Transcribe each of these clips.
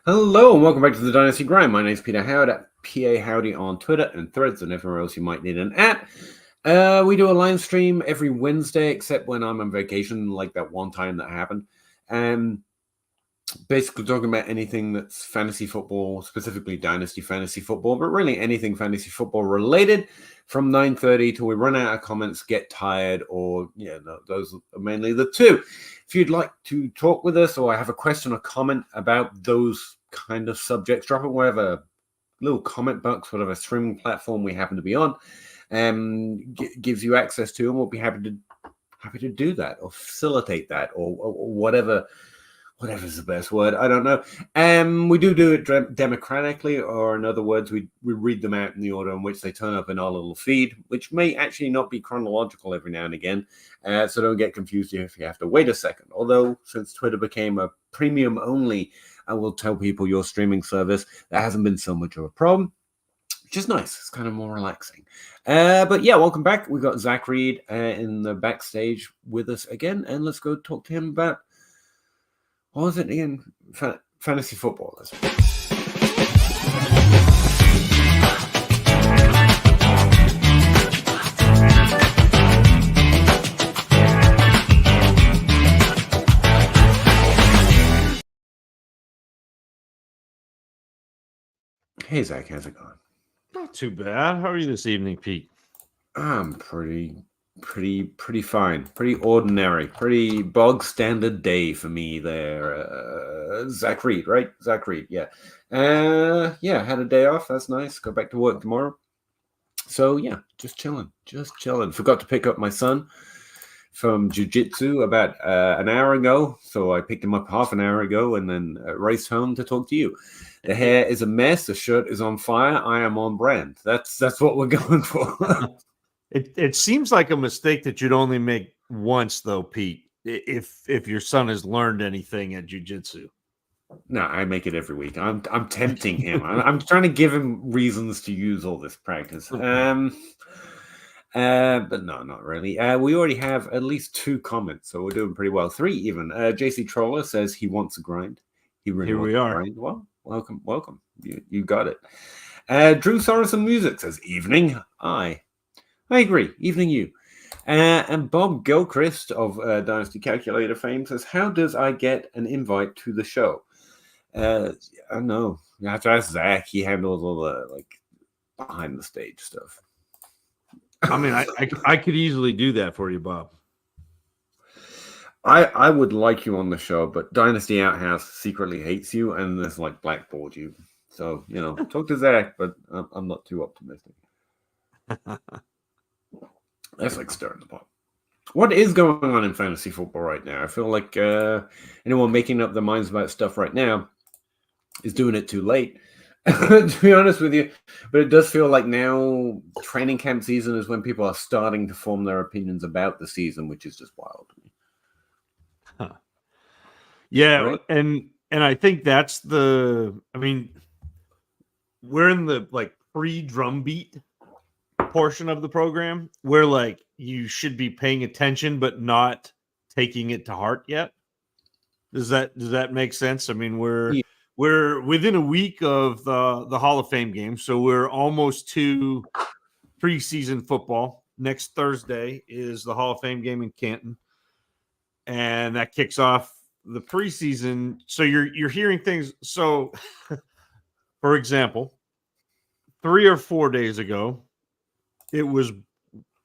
Hello and welcome back to the Dynasty Grind. My name is Peter Howard at PA Howdy on Twitter and Threads and everywhere else you might need an at. We do a live stream every Wednesday, except when I'm on vacation, like that one time that happened. Basically talking about anything that's fantasy football, specifically Dynasty fantasy football, but really anything fantasy football related from 9:30 till we run out of comments, get tired, or those are mainly the two. If you'd like to talk with us or have a question or comment about those kind of subjects, drop it wherever little comment box, whatever streaming platform we happen to be on, gives you access to, and we'll be happy to do that or facilitate that or whatever. Whatever's the best word, I don't know. We do it democratically, or in other words, we read them out in the order in which they turn up in our little feed, which may actually not be chronological every now and again. So don't get confused if you have to wait a second. Although, since Twitter became a premium only, I will tell people your streaming service, that hasn't been so much of a problem, which is nice. It's kind of more relaxing. But yeah, welcome back. We've got Zach Reed in the backstage with us again, and let's go talk to him about, what was it again? Fantasy football. Hey, Zach, how's it going? Not too bad. How are you this evening, Pete? I'm pretty fine. Pretty ordinary. Pretty bog standard day for me there. Zach Reed, right? Zach Reed, yeah. Yeah, had a day off. That's nice. Go back to work tomorrow. So yeah, just chilling. Forgot to pick up my son from jiu-jitsu about an hour ago. So I picked him up half an hour ago and then raced home to talk to you. The hair is a mess. The shirt is on fire. I am on brand. That's what we're going for. It seems like a mistake that you'd only make once, though, Pete. If your son has learned anything at jiu-jitsu. No, I make it every week. I'm tempting him. I'm trying to give him reasons to use all this practice. But no, not really. We already have at least 2 comments, so we're doing pretty well. 3 even. JC Troller says he wants a grind. He really Here wants we a are. grind. Well, welcome. You got it. Drew Sorensen Music says evening. I agree. Evening you. And Bob Gilchrist of Dynasty Calculator fame says, how does I get an invite to the show? I don't know. You have to ask Zach. He handles all the behind the stage stuff. I mean, I could easily do that for you, Bob. I would like you on the show, but Dynasty Outhouse secretly hates you and there's blackboard you. So, talk to Zach, but I'm not too optimistic. That's like stirring the pot. What is going on in fantasy football right now? I feel like anyone making up their minds about stuff right now is doing it too late, to be honest with you. But it does feel like now training camp season is when people are starting to form their opinions about the season, which is just wild to me. Huh. Yeah, right? and I think that's we're in the pre-drum beat portion of the program where you should be paying attention but not taking it to heart yet. Does that make sense? I mean, we're within a week of the Hall of Fame game, so we're almost to preseason football. Next Thursday is the Hall of Fame game in Canton, and that kicks off the preseason. So you're hearing things. So, for example, 3 or 4 days ago, it was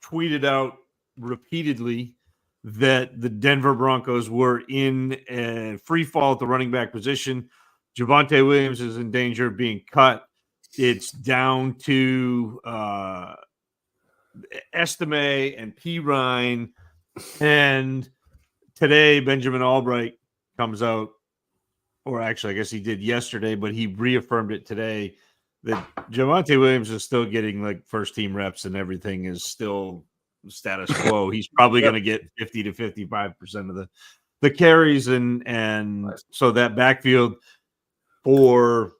tweeted out repeatedly that the Denver Broncos were in a free fall at the running back position. Javonte Williams is in danger of being cut. It's down to Estime and P. Ryan. And today, Benjamin Albright comes out, or actually, I guess he did yesterday, but he reaffirmed it today that Javonte Williams is still getting first team reps and everything is still status quo. He's probably going to get 50 to 55% of the carries, and so that backfield for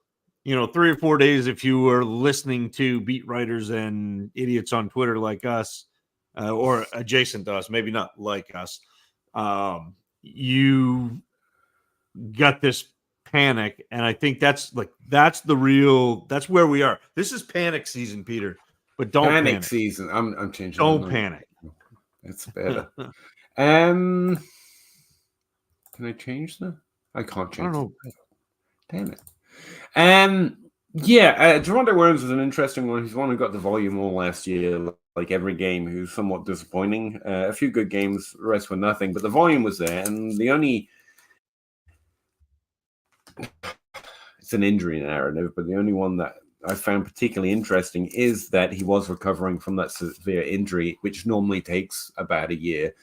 3 or 4 days, if you were listening to beat writers and idiots on Twitter like us, or adjacent to us, maybe not like us, you got this panic, and I think that's where we are. This is panic season, Peter. But don't panic season. I'm changing. Don't panic. It's better. Can I change that? I can't change. I don't know. Damn it. Javonte Williams is an interesting one. He's one who got the volume all last year, like every game, who's somewhat disappointing. A few good games, the rest were nothing, but the volume was there, and it's an injury narrative, but the only one that I found particularly interesting is that he was recovering from that severe injury, which normally takes about a year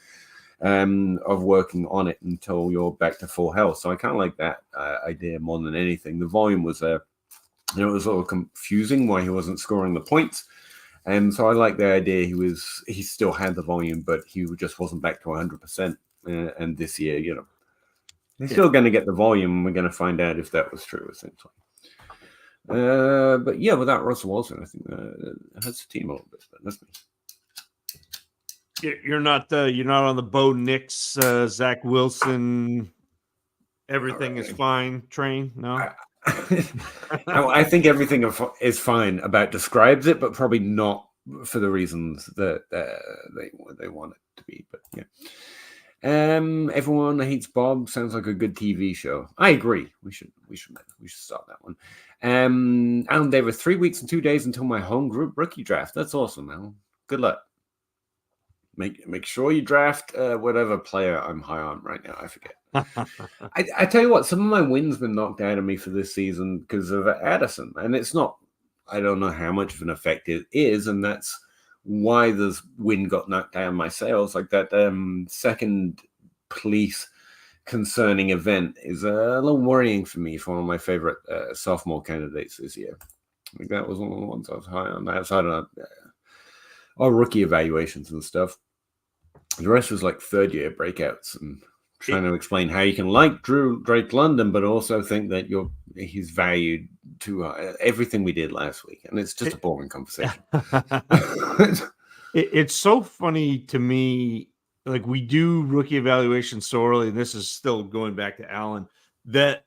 of working on it until you're back to full health. So I kind of like that idea more than anything. The volume was there. It was a little confusing why he wasn't scoring the points. And so I like the idea he still had the volume, but he just wasn't back to 100%. And this year, he's still going to get the volume. We're going to find out if that was true, essentially. But yeah, without Russell Wilson, I think it hurts the team a little bit. But that's me. You're not on the Bo Nix, Zach Wilson, everything is fine train. No, I think everything is fine about describes it, but probably not for the reasons that they want it to be. But yeah. Everyone Hates Bob sounds like a good TV show. I agree. We should start that one. Alan Davis, 3 weeks and 2 days until my home group rookie draft. That's awesome, Alan. Good luck. Make sure you draft whatever player I'm high on right now. I forget. I tell you what, some of my wins been knocked out of me for this season because of Addison, and it's not. I don't know how much of an effect it is, and that's why this win got knocked down my sales. Like that second police concerning event is a little worrying for me for one of my favorite sophomore candidates this year. I think that was one of the ones I was high on. Outside of our rookie evaluations and stuff, the rest was like third year breakouts and trying to explain how you can like Drake London, but also think that he's valued to everything we did last week, and it's just a boring conversation. It's so funny to me. Like, we do rookie evaluation so early, and this is still going back to Allen, that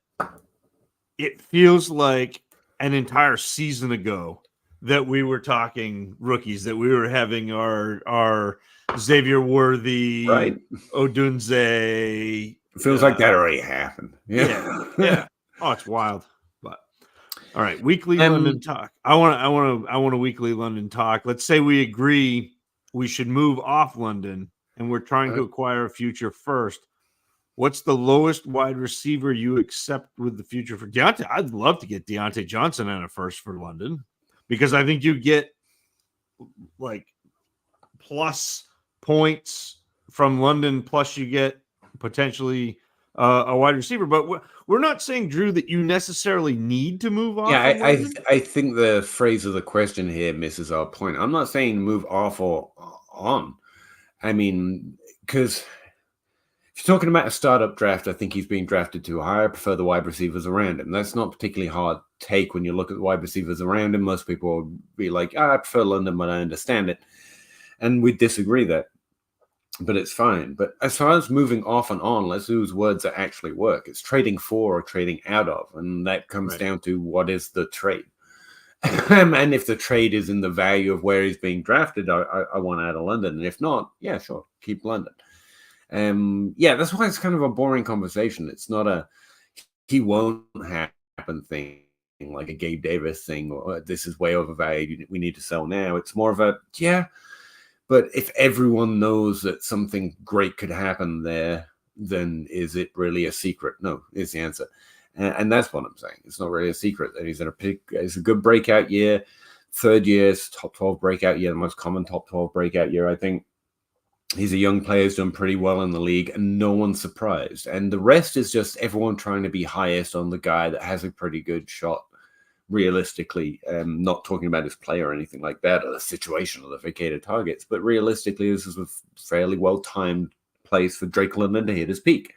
it feels like an entire season ago that we were talking rookies, that we were having our Xavier Worthy, right? Odunze. It feels like that already happened. Yeah. Oh, it's wild. But all right, weekly London talk. I want a weekly London talk. Let's say we agree we should move off London, and we're trying to acquire a future first. What's the lowest wide receiver you accept with the future for Deontay? I'd love to get Deontay Johnson in a first for London, because I think you get like plus points from London, plus you get potentially a wide receiver. But we're not saying, Drew, that you necessarily need to move off. Yeah, I think the phrase of the question here misses our point. I'm not saying move off or on. I mean, because if you're talking about a startup draft, I think he's being drafted too high. I prefer the wide receivers around him. That's not particularly hard take when you look at the wide receivers around him. Most people will be like, I prefer London, but I understand it. And we disagree that. But it's fine. But as far as moving off and on, let's use words that actually work. It's trading for or trading out of. And that comes down to what is the trade. And if the trade is in the value of where he's being drafted, I want out of London. And if not, yeah, sure, keep London. That's why it's kind of a boring conversation. It's not a he won't happen thing, like a Gabe Davis thing, or this is way overvalued, we need to sell now. It's more of a, but if everyone knows that something great could happen there, then is it really a secret? No, is the answer. And that's what I'm saying. It's not really a secret that he's in it's a good breakout year. Third year's top 12 breakout year, the most common top 12 breakout year. I think he's a young player who's done pretty well in the league, and no one's surprised. And the rest is just everyone trying to be highest on the guy that has a pretty good shot, realistically. Not talking about his play or anything like that, or the situation or the vacated targets, but realistically, this is a fairly well-timed place for Drake London to hit his peak.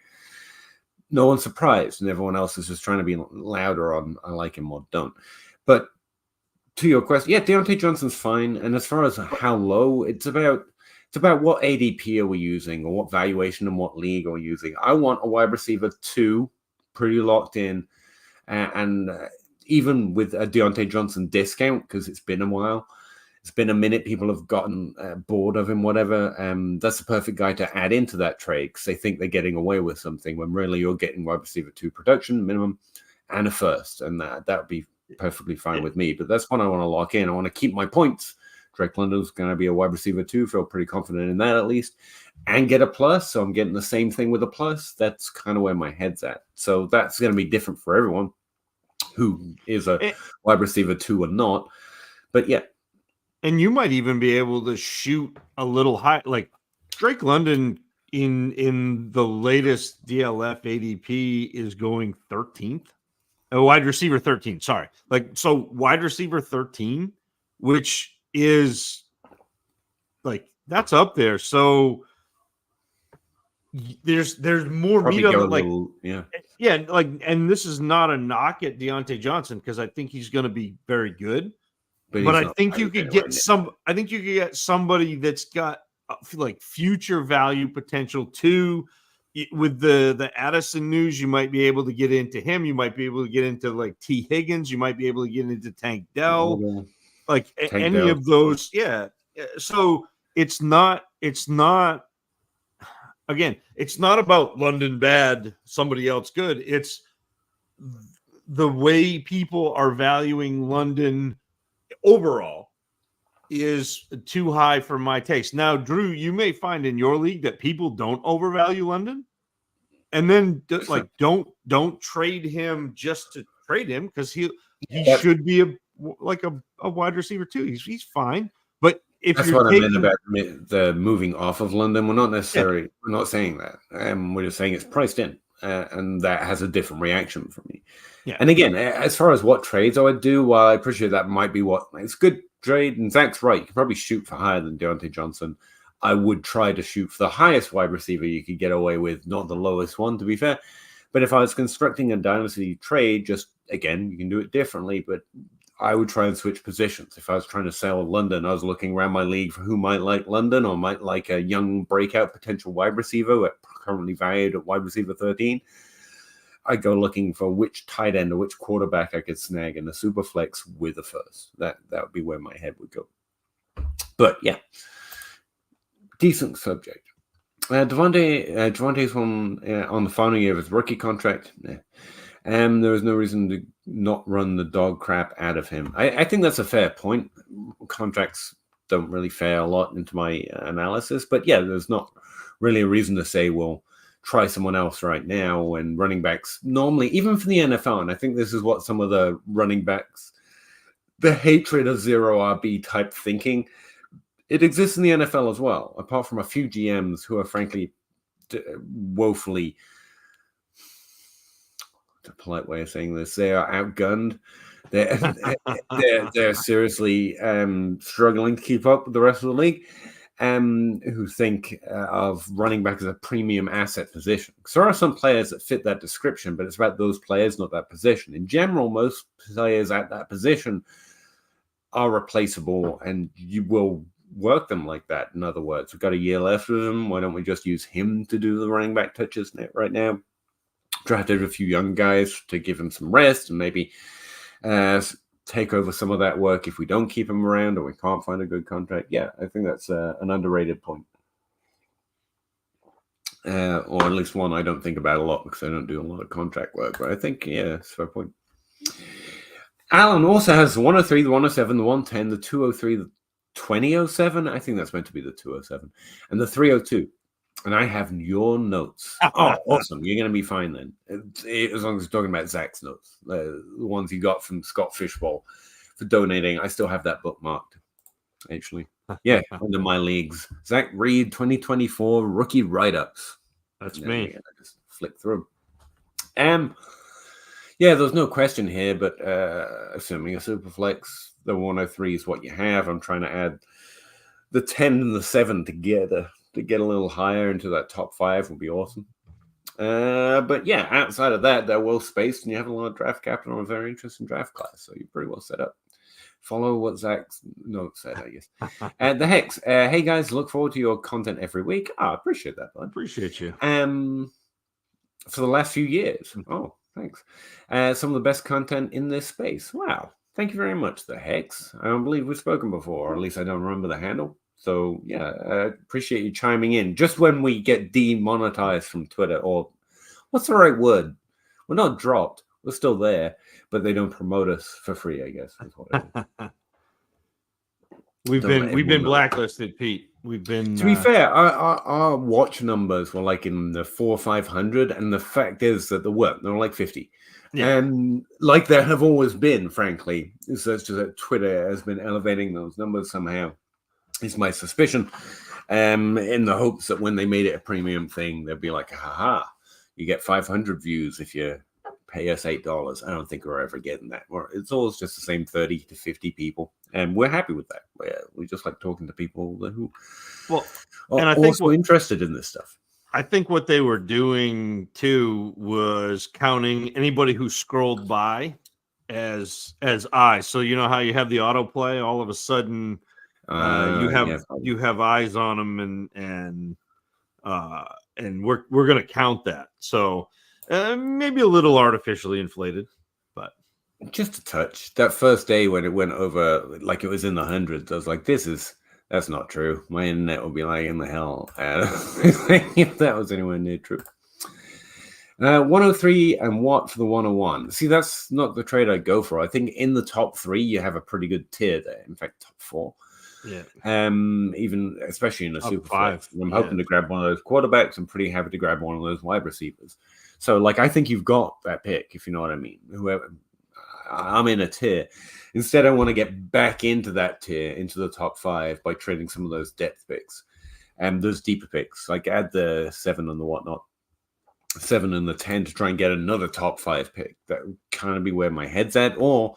No one's surprised, and everyone else is just trying to be louder on I like him or don't. But to your question, Deontay Johnson's fine. And as far as how low, it's about what ADP are we using, or what valuation and what league are we using. I want a wide receiver 2, pretty locked in, And even with a Deontay Johnson discount, because it's been a while, it's been a minute, people have gotten bored of him, whatever. That's the perfect guy to add into that trade because they think they're getting away with something when really you're getting wide receiver 2 production minimum and a first, and that would be perfectly fine with me. But that's what I want to lock in. I want to keep my points. Drake London's going to be a wide receiver 2. Feel pretty confident in that at least, and get a plus. So I'm getting the same thing with a plus. That's kind of where my head's at. So that's going to be different for everyone who is a wide receiver 2 or not. But yeah. And you might even be able to shoot a little high. Like Drake London in the latest DLF ADP is going 13th. A wide receiver 13. Sorry. So wide receiver 13, which is like that's up there. So there's more Probably meat on it. Yeah. Like, and this is not a knock at Deontay Johnson because I think he's going to be very good. But I think you could get somebody that's got like future value potential too. With the Addison news, you might be able to get into him. You might be able to get into like T. Higgins. You might be able to get into Tank Dell. Like any of those. Yeah. So it's not again, it's not about London bad, somebody else good. It's the way people are valuing London overall is too high for my taste. Now, Drew, you may find in your league that people don't overvalue London, and then like don't trade him just to trade him because he should be a wide receiver too. He's fine, but if that's what I meant about the moving off of London. We're not necessarily we're not saying that. We're just saying it's priced in, and that has a different reaction for me. Yeah. And again, as far as what trades I would do, while I appreciate that might be what it's good trade, and Zach's right, you could probably shoot for higher than Deontay Johnson. I would try to shoot for the highest wide receiver you could get away with, not the lowest one, to be fair. But if I was constructing a dynasty trade, just again, you can do it differently, but I would try and switch positions. If I was trying to sell London, I was looking around my league for who might like London or might like a young breakout potential wide receiver currently valued at wide receiver 13. I go looking for which tight end or which quarterback I could snag in a super flex with a first. That would be where my head would go. But yeah, decent subject. Devontae's on the final year of his rookie contract. There was no reason to not run the dog crap out of him. I think that's a fair point. Contracts don't really fare a lot into my analysis, but yeah, there's not really a reason to say, well, try someone else right now when running backs normally, even for the NFL, and I think this is what some of the running backs, the hatred of zero RB type thinking, it exists in the NFL as well, apart from a few GMs who are frankly woefully, a polite way of saying this, they are outgunned. They're seriously struggling to keep up with the rest of the league. Who think of running back as a premium asset position. So there are some players that fit that description, but it's about those players, not that position. In general, most players at that position are replaceable, and you will work them like that. In other words, we've got a year left of him. Why don't we just use him to do the running back touches right now? Drafted a few young guys to give him some rest and maybe take over some of that work if we don't keep him around or we can't find a good contract. Yeah, I think that's an underrated point. Or at least one I don't think about a lot because I don't do a lot of contract work. But I think, yeah, it's a fair point. Alan also has the 103, the 107, the 110, the 203, the 2007. I think that's meant to be the 207. And the 302. And I have your notes. Oh, awesome. You're going to be fine then. As long as you're talking about Zach's notes. The ones you got from Scott Fishbowl for donating. I still have that bookmarked, actually. Yeah, under my leagues. Zach Reed, 2024 rookie write-ups. That's me. I just flick through. Yeah, there's no question here, but assuming a Superflex, the 103 is what you have. I'm trying to add the 10 and the 7 together. To get a little higher into that top 5 would be awesome. But yeah, outside of that, they're well spaced and you have a lot of draft capital and a very interesting draft class. So you're pretty well set up. Follow what Zach's note said, I guess. The Hex. Hey guys, look forward to your content every week. I appreciate that, bud. Appreciate you. For the last few years. Oh, Thanks. Some of the best content in this space. Wow. Thank you very much, the Hex. I don't believe we've spoken before, or at least I don't remember the handle. So yeah, I appreciate you chiming in. Just when we get demonetized from Twitter, or what's the right word? We're not dropped. We're still there, but they don't promote us for free, I guess. Is what it is. We've been blacklisted, Pete. We've been. To be fair, our watch numbers were like in the 400 or 500, and the fact is that there were like 50, and like there have always been. Frankly, it's just that Twitter has been elevating those numbers somehow. Is my suspicion, in the hopes that when they made it a premium thing, they'd be like, "Haha, you get 500 views if you pay us $8." I don't think we're ever getting that. It's always just the same 30 to 50 people, and we're happy with that. We just like talking to people who are also interested in this stuff. I think what they were doing too was counting anybody who scrolled by as eyes. So you know how you have the autoplay, all of a sudden you have eyes on them, and we're going to count that. So maybe a little artificially inflated, but just a touch. That first day when it went over, like it was in the hundreds, I was like, that's not true. My internet will be like in the hell if that was anywhere near true. 103 and what for the 101? See, that's not the trade I'd go for. I think in the top 3, you have a pretty good tier there. In fact, top 4. Yeah. Even especially in a super 5. I'm hoping to grab one of those quarterbacks. I'm pretty happy to grab one of those wide receivers. So, like, I think you've got that pick, if you know what I mean. Whoever, I'm in a tier. Instead, I want to get back into that tier, into the top 5, by trading some of those depth picks and those deeper picks. Like, add the 7 and the whatnot, 7 and the 10 to try and get another top 5 pick. That would kind of be where my head's at, or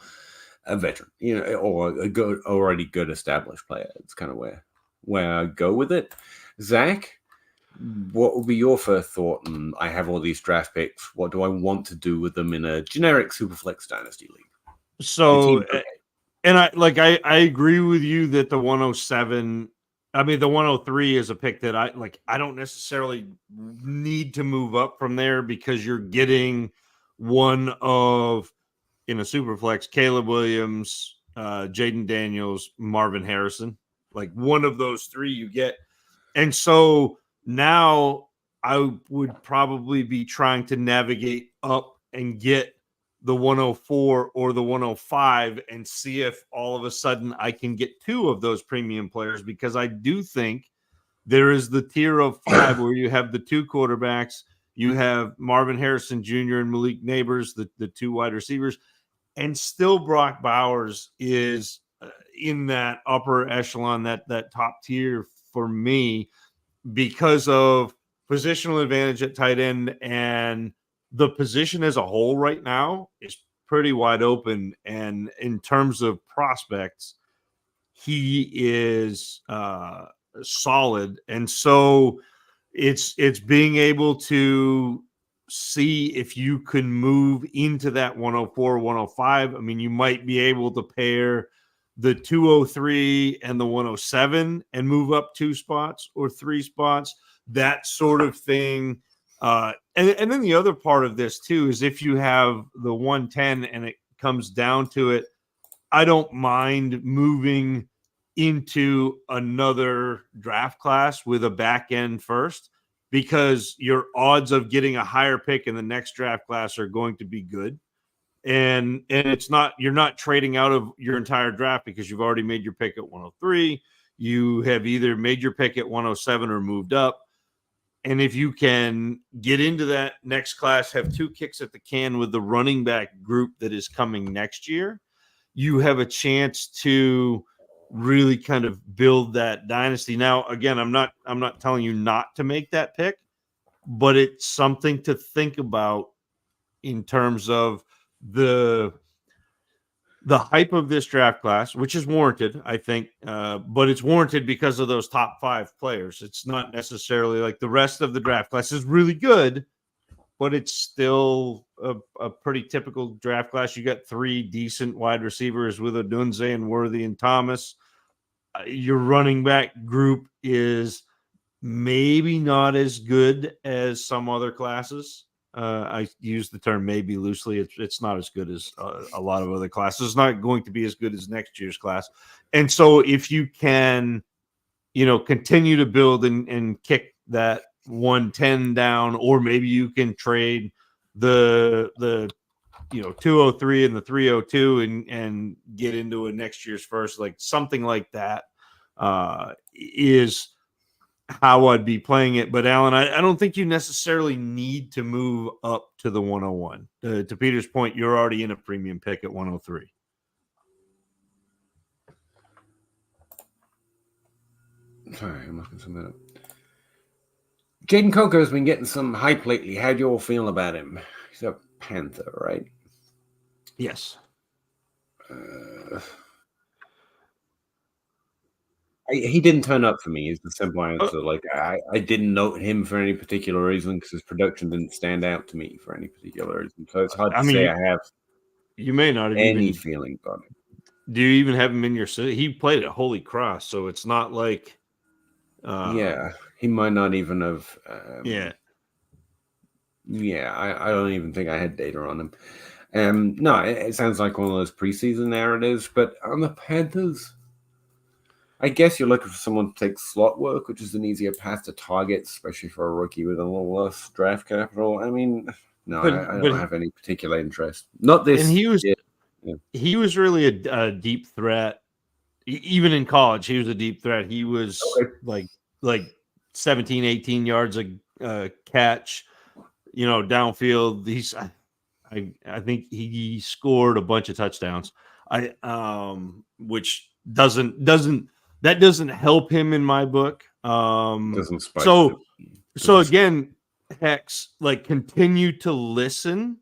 a veteran, or a already good established player. It's kind of where I go with it. Zach, what would be your first thought? And I have all these draft picks. What do I want to do with them in a generic Superflex Dynasty League? So, and I agree with you that the 107, I mean, the 103 is a pick that I don't necessarily need to move up from there, because you're getting one of, in a Superflex, Caleb Williams, Jaden Daniels, Marvin Harrison, like one of those 3 you get. And so now I would probably be trying to navigate up and get the 104 or the 105 and see if all of a sudden I can get 2 of those premium players, because I do think there is the tier of 5 where you have the 2 quarterbacks, you have Marvin Harrison Jr. and Malik Neighbors, the 2 wide receivers, and still Brock Bowers is in that upper echelon, that top tier for me, because of positional advantage at tight end, and the position as a whole right now is pretty wide open. And in terms of prospects, he is solid. And so it's being able to see if you can move into that 104, 105. I mean, you might be able to pair the 203 and the 107 and move up 2 spots or 3 spots, that sort of thing. And then the other part of this too is if you have the 110 and it comes down to it, I don't mind moving into another draft class with a back end first, because your odds of getting a higher pick in the next draft class are going to be good. And it's not, you're not trading out of your entire draft, because you've already made your pick at 103. You have either made your pick at 107 or moved up. And if you can get into that next class, have 2 kicks at the can with the running back group that is coming next year, you have a chance to really kind of build that dynasty. Now, again, I'm not telling you not to make that pick, but it's something to think about in terms of the hype of this draft class, which is warranted, I think, but it's warranted because of those top 5 players. It's not necessarily like the rest of the draft class is really good, but it's still a pretty typical draft class. You got 3 decent wide receivers with Odunze and Worthy and Thomas. Your running back group is maybe not as good as some other classes. I use the term maybe loosely. It's not as good as a lot of other classes. It's not going to be as good as next year's class. And so if you can, continue to build and kick that 110 down, or maybe you can trade the 203 and the 302 and get into a next year's first, like something like that is how I'd be playing it. But Alan, I don't think you necessarily need to move up to the 101. To Peter's point, you're already in a premium pick at 103. Sorry, I'm looking something up. Jaden Coker has been getting some hype lately. How do you all feel about him? He's a Panther, right? Yes. He didn't turn up for me, is the simple answer. Like, I didn't note him for any particular reason because his production didn't stand out to me for any particular reason. So it's hard to say I have you may not have any even feeling about him. Do you even have him in your city? He played at Holy Cross, so it's not like yeah, he might not even have yeah. I don't even think I had data on him. No, it sounds like one of those preseason narratives, but on the Panthers, I guess you're looking for someone to take slot work, which is an easier path to target, especially for a rookie with a little less draft capital. I mean, no, I don't have any particular interest. Not this. And he was really a deep threat. Even in college, he was a deep threat. He was like 17, 18 yards a catch, downfield. I think he scored a bunch of touchdowns. Which doesn't help him in my book. Doesn't spike. So again, Hex, like, continue to listen,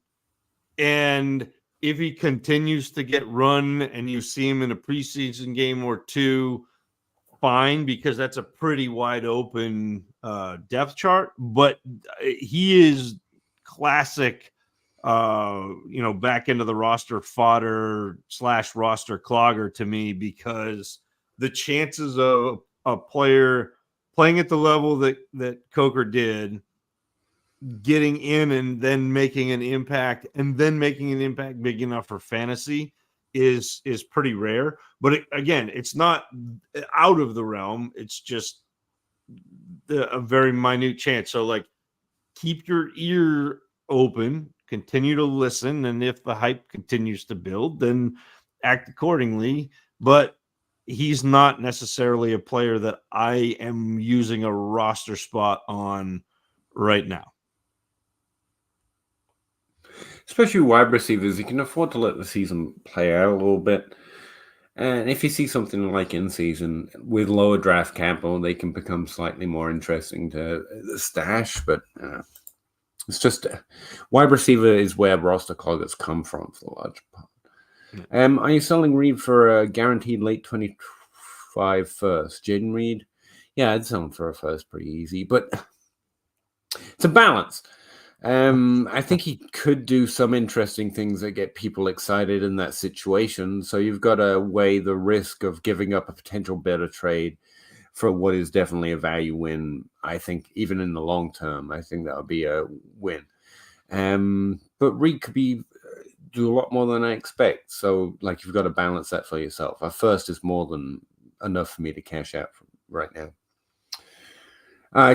and if he continues to get run and you see him in a preseason game or two, fine, because that's a pretty wide open depth chart. But he is classic, back into the roster fodder / roster clogger to me, because the chances of a player playing at the level that Coker did, getting in and then making an impact, and then making an impact big enough for fantasy is pretty rare. But again, it's not out of the realm. It's just a very minute chance. So, like, keep your ear open, continue to listen, and if the hype continues to build, then act accordingly. But he's not necessarily a player that I am using a roster spot on right now. Especially wide receivers, you can afford to let the season play out a little bit. And if you see something like in season with lower draft capital, they can become slightly more interesting to the stash. But it's just wide receiver is where roster cloggers come from for the large part. Are you selling Reed for a guaranteed late 25 first? Jaden Reed? Yeah, I'd sell him for a first pretty easy, but it's a balance. I think he could do some interesting things that get people excited in that situation. So you've got to weigh the risk of giving up a potential better trade for what is definitely a value win. I think even in the long term, I think that would be a win. But Reed could do a lot more than I expect. So, like, you've got to balance that for yourself. A first is more than enough for me to cash out right now.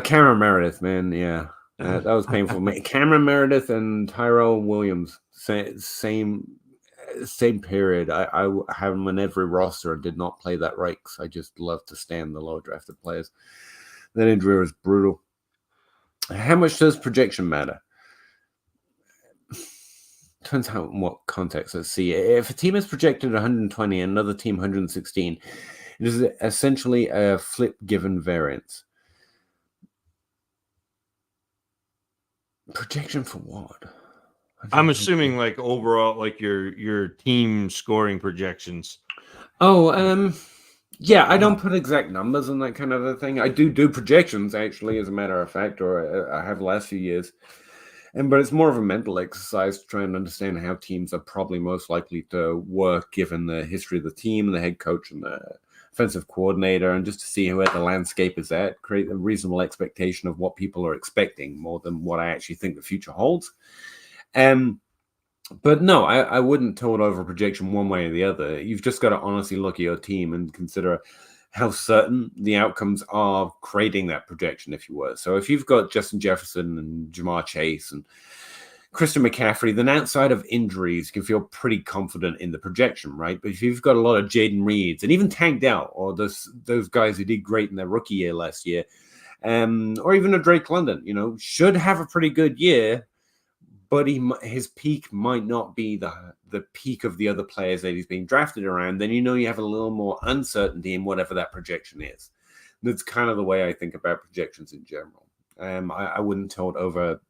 Cameron Meredith, man, yeah. That was painful for me. Cameron Meredith and Tyrell Williams, same period. I have them in every roster and did not play that right because I just love to stand the low drafted players. That injury was brutal. How much does projection matter? Depends in what context. Let's see. If a team is projected 120 and another team 116, it is essentially a flip given variance. Projection for what? I'm assuming like overall, like your team scoring projections. Oh, yeah, I don't put exact numbers on that kind of a thing. I do projections, actually, as a matter of fact, or I have the last few years. But it's more of a mental exercise to try and understand how teams are probably most likely to work given the history of the team and the head coach and offensive coordinator, and just to see where the landscape is at, create a reasonable expectation of what people are expecting more than what I actually think the future holds. But no, I wouldn't total over projection one way or the other. You've just got to honestly look at your team and consider how certain the outcomes are creating that projection, if you were. So if you've got Justin Jefferson and Jamar Chase and Christian McCaffrey, then outside of injuries, you can feel pretty confident in the projection, right? But if you've got a lot of Jaden Reeds and even Tank Dell, or those guys who did great in their rookie year last year, or even a Drake London, should have a pretty good year, but his peak might not be the peak of the other players that he's being drafted around, then you have a little more uncertainty in whatever that projection is. That's kind of the way I think about projections in general. I wouldn't tilt over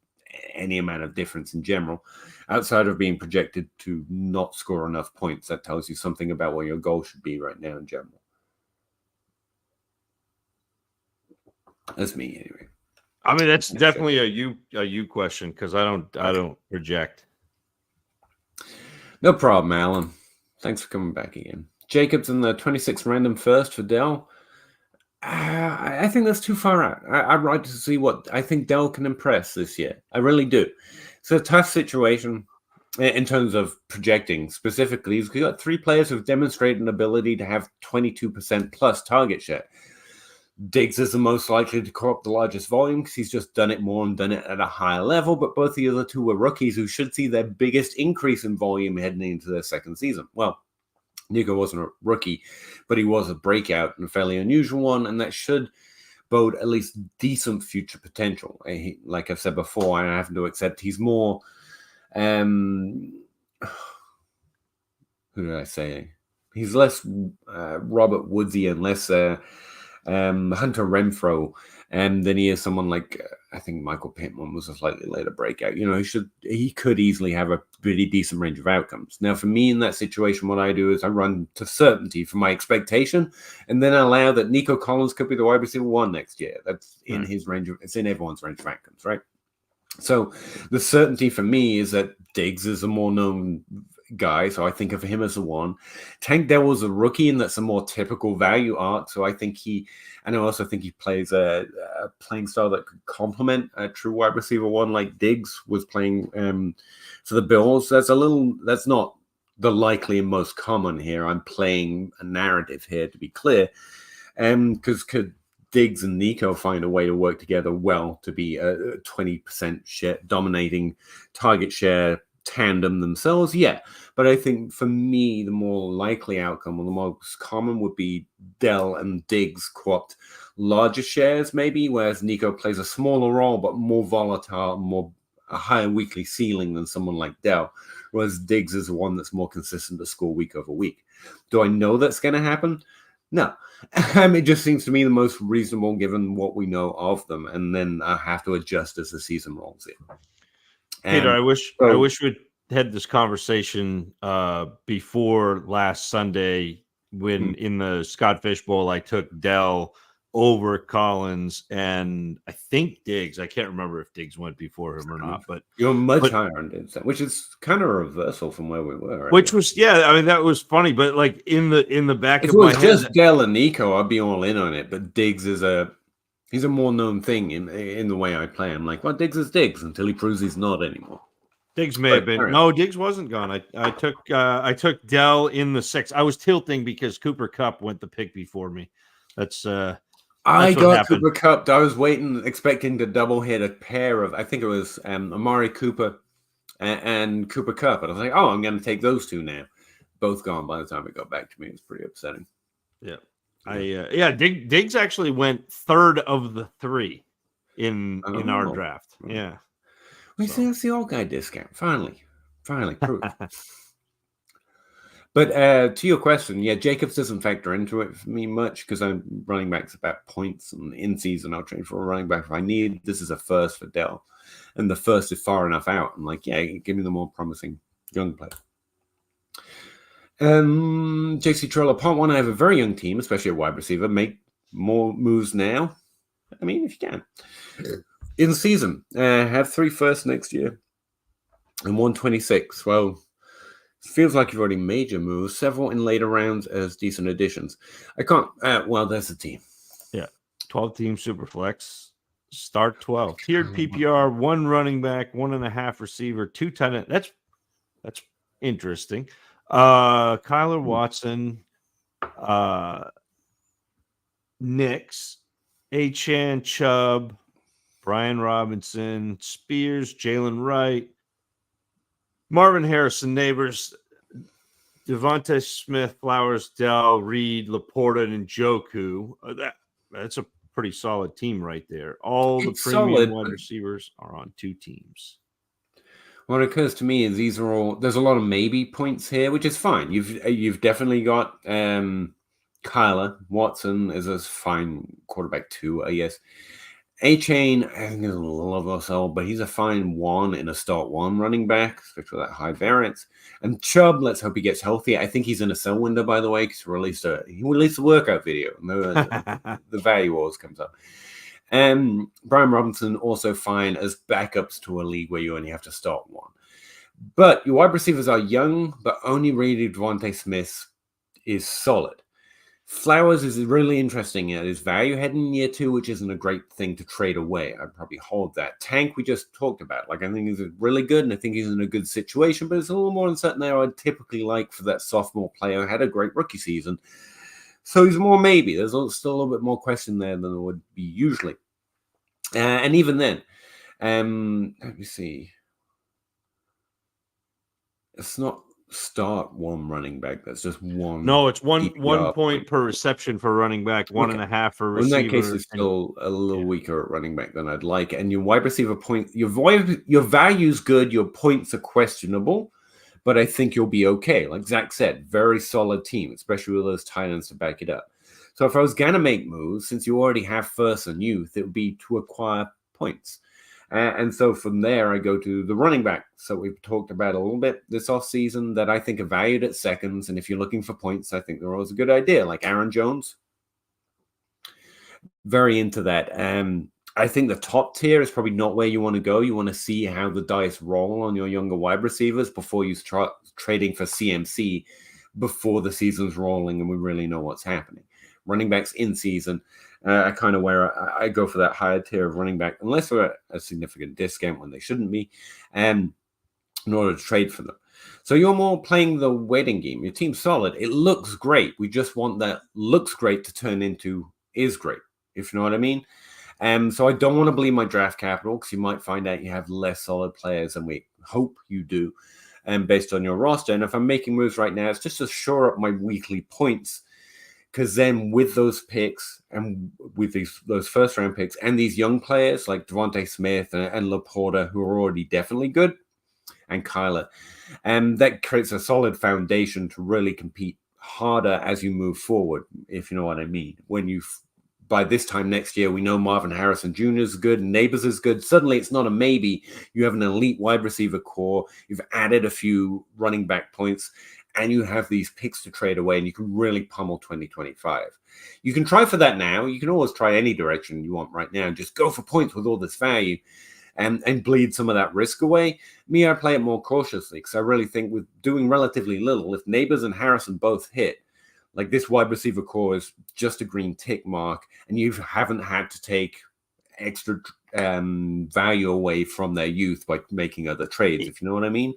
any amount of difference in general, outside of being projected to not score enough points. That tells you something about what your goal should be right now in general. That's me anyway. I mean, that's definitely a you question, because I don't project. No problem, Alan. Thanks for coming back again. Jacobs in the 26th random first for Dell. I think that's too far out. I'd like to see what I think Dell can impress this year. I really do. It's a tough situation in terms of projecting specifically. We've got 3 players who've demonstrated an ability to have 22% plus target share. Diggs is the most likely to co-op the largest volume because he's just done it more and done it at a higher level, but both the other 2 were rookies who should see their biggest increase in volume heading into their second season. Well, Nico wasn't a rookie, but he was a breakout and a fairly unusual one, and that should bode at least decent future potential. Like I've said before, I have to accept he's more who did I say? He's less Robert Woodsy and less Hunter Renfro, than he is someone like I think Michael Pittman was a slightly later breakout. He could easily have a pretty decent range of outcomes. Now, for me in that situation, what I do is I run to certainty for my expectation, and then I allow that Nico Collins could be the wide receiver 1 next year. That's in his range of, it's in everyone's range of outcomes, right? So the certainty for me is that Diggs is a more known guy, so I think of him as the one. Tank Dell was a rookie, and that's a more typical value arc. So I think I also think he plays a playing style that could complement a true wide receiver 1 like Diggs was playing for the Bills. That's not the likely and most common here. I'm playing a narrative here to be clear, because could Diggs and Nico find a way to work together well to be a 20% share dominating target share tandem themselves? Yeah, but I think for me the more likely outcome, or the most common, would be Dell and Diggs co-opt larger shares maybe, whereas Nico plays a smaller role but more volatile, a higher weekly ceiling than someone like Dell, whereas Diggs is the one that's more consistent to score week over week. Do I know that's going to happen? No. It just seems to me the most reasonable given what we know of them, and then I have to adjust as the season rolls in. Peter, I wish we'd had this conversation before last Sunday when in the Scott Fish Bowl I took Dell over Collins and I think Diggs. I can't remember if Diggs went before him or not, but you're much higher on Diggs, which is kind of a reversal from where we were. Right? Which was, I mean, that was funny, but like in the back of my head, if it was just Dell and Nico, I'd be all in on it. But Diggs is he's a more known thing in the way I play. I'm like, well, Diggs is Diggs until he proves he's not anymore. Diggs may have been. No, Diggs wasn't gone. I took Dell in the 6th. I was tilting because Cooper Kupp went the pick before me. That's I got Cooper Kupp. I was expecting to double hit a pair of, I think it was Amari Cooper and Cooper Kupp. And I was like, I'm going to take those 2 now. Both gone by the time it got back to me. It was pretty upsetting. Yeah. Diggs actually went 3rd of the 3 in our draft. Yeah. We see that's the old guy discount. Finally proved. But to your question, Jacobs doesn't factor into it for me much because I'm running backs about points, and in season I'll trade for a running back if I need. This is a first for Dell, and the first is far enough out. I'm like, give me the more promising young player. JC Troller, part 1, I have a very young team, especially a wide receiver. Make more moves now. I mean, if you can. In season, have 3 firsts next year and 126. Well, Feels like you've already made your moves, several in later rounds as decent additions. I can't. Well, there's the team. Yeah, 12-team Superflex. Start 12. Tiered PPR, 1 running back, 1.5 receiver, 2 tight end. That's interesting. Kyler Watson, Nix, Achan, Chubb, Brian Robinson, Spears, Jalen Wright, Marvin Harrison, Neighbors, Devontae Smith, Flowers, Dell, Reed, Laporta, and Njoku. That's a pretty solid team right there. All the It's premium solid. wide receivers are on 2 teams. What occurs to me is these are all. There's a lot of maybe points here, which is fine. You've definitely got Kyler Watson is a fine quarterback too, I guess. A-Chain, I think is a little of us all, but he's a fine 1 in a start 1 running back, especially with that high variance. And Chubb, let's hope he gets healthy. I think he's in a sell window, by the way, because he released a workout video, and the value always comes up. Brian Robinson also fine as backups to a league where you only have to start 1. But your wide receivers are young, but only really Devontae Smith is solid. Flowers is really interesting at his value heading in year 2, which isn't a great thing to trade away. I'd probably hold that. Tank, we just talked about. Like, I think he's really good, and I think he's in a good situation, but it's a little more uncertain there. I'd typically like for that sophomore player who had a great rookie season. So he's more maybe. There's still a little bit more question there than there would be usually. And even then, let me see. It's not start 1 running back. That's just 1. No, it's one PPR point per reception for running back, 1.5 for receiver. In that case, it's still a little weaker at running back than I'd like. And your wide receiver point, your value's good, your points are questionable, but I think you'll be okay. Like Zach said, very solid team, especially with those tight ends to back it up. So if I was going to make moves, since you already have first and youth, it would be to acquire points. And so from there, I go to the running back. So we've talked about a little bit this offseason that I think are valued at seconds. And if you're looking for points, I think they're always a good idea. Like Aaron Jones, very into that. I think the top tier is probably not where you want to go. You want to see how the dice roll on your younger wide receivers before you start trading for CMC before the season's rolling and we really know what's happening. Running backs in season, I kind of where I go for that higher tier of running back, unless they're at a significant discount when they shouldn't be, in order to trade for them. So you're more playing the waiting game. Your team's solid. It looks great. We just want that looks great to turn into is great, if you know what I mean. So I don't want to bleed my draft capital because you might find out you have less solid players than we hope you do, based on your roster. And if I'm making moves right now, it's just to shore up my weekly points. Because then with those picks and with those first round picks and these young players like Devontae Smith and Laporta, who are already definitely good, and Kyler, that creates a solid foundation to really compete harder as you move forward, if you know what I mean. When by this time next year, we know Marvin Harrison Jr. is good, Neighbors is good. Suddenly it's not a maybe. You have an elite wide receiver core. You've added a few running back points. And you have these picks to trade away, and you can really pummel 2025. You can try for that now. You can always try any direction you want right now and just go for points with all this value and bleed some of that risk away. Me, I play it more cautiously because I really think with doing relatively little, if Neighbors and Harrison both hit, like this wide receiver core is just a green tick mark, and you haven't had to take extra value away from their youth by making other trades, if you know what I mean.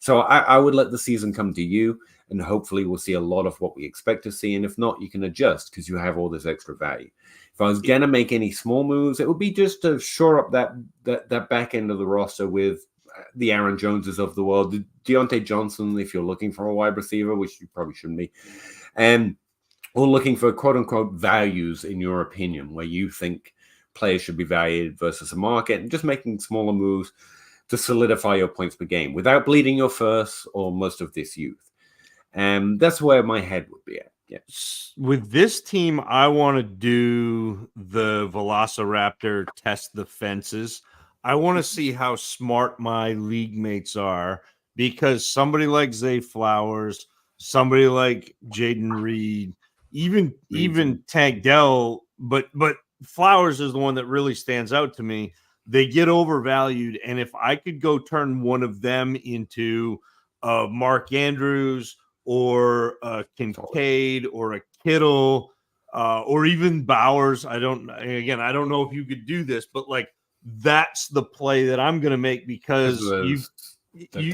So I would let the season come to you, and hopefully we'll see a lot of what we expect to see. And if not, you can adjust because you have all this extra value. If I was going to make any small moves, it would be just to shore up that back end of the roster with the Aaron Joneses of the world, Deontay Johnson, if you're looking for a wide receiver, which you probably shouldn't be, or looking for quote-unquote values in your opinion, where you think players should be valued versus a market, and just making smaller moves to solidify your points per game without bleeding your first or most of this youth. And that's where my head would be at. Yeah. With this team, I want to do the Velociraptor test the fences. I want to see how smart my league mates are, because somebody like Zay Flowers, somebody like Jaden Reed, even Tank Dell, but Flowers is the one that really stands out to me. They get overvalued, and if I could go turn one of them into Mark Andrews or a Kincaid or a Kittle or even Bowers. I don't know if you could do this, but like that's the play that I'm going to make because the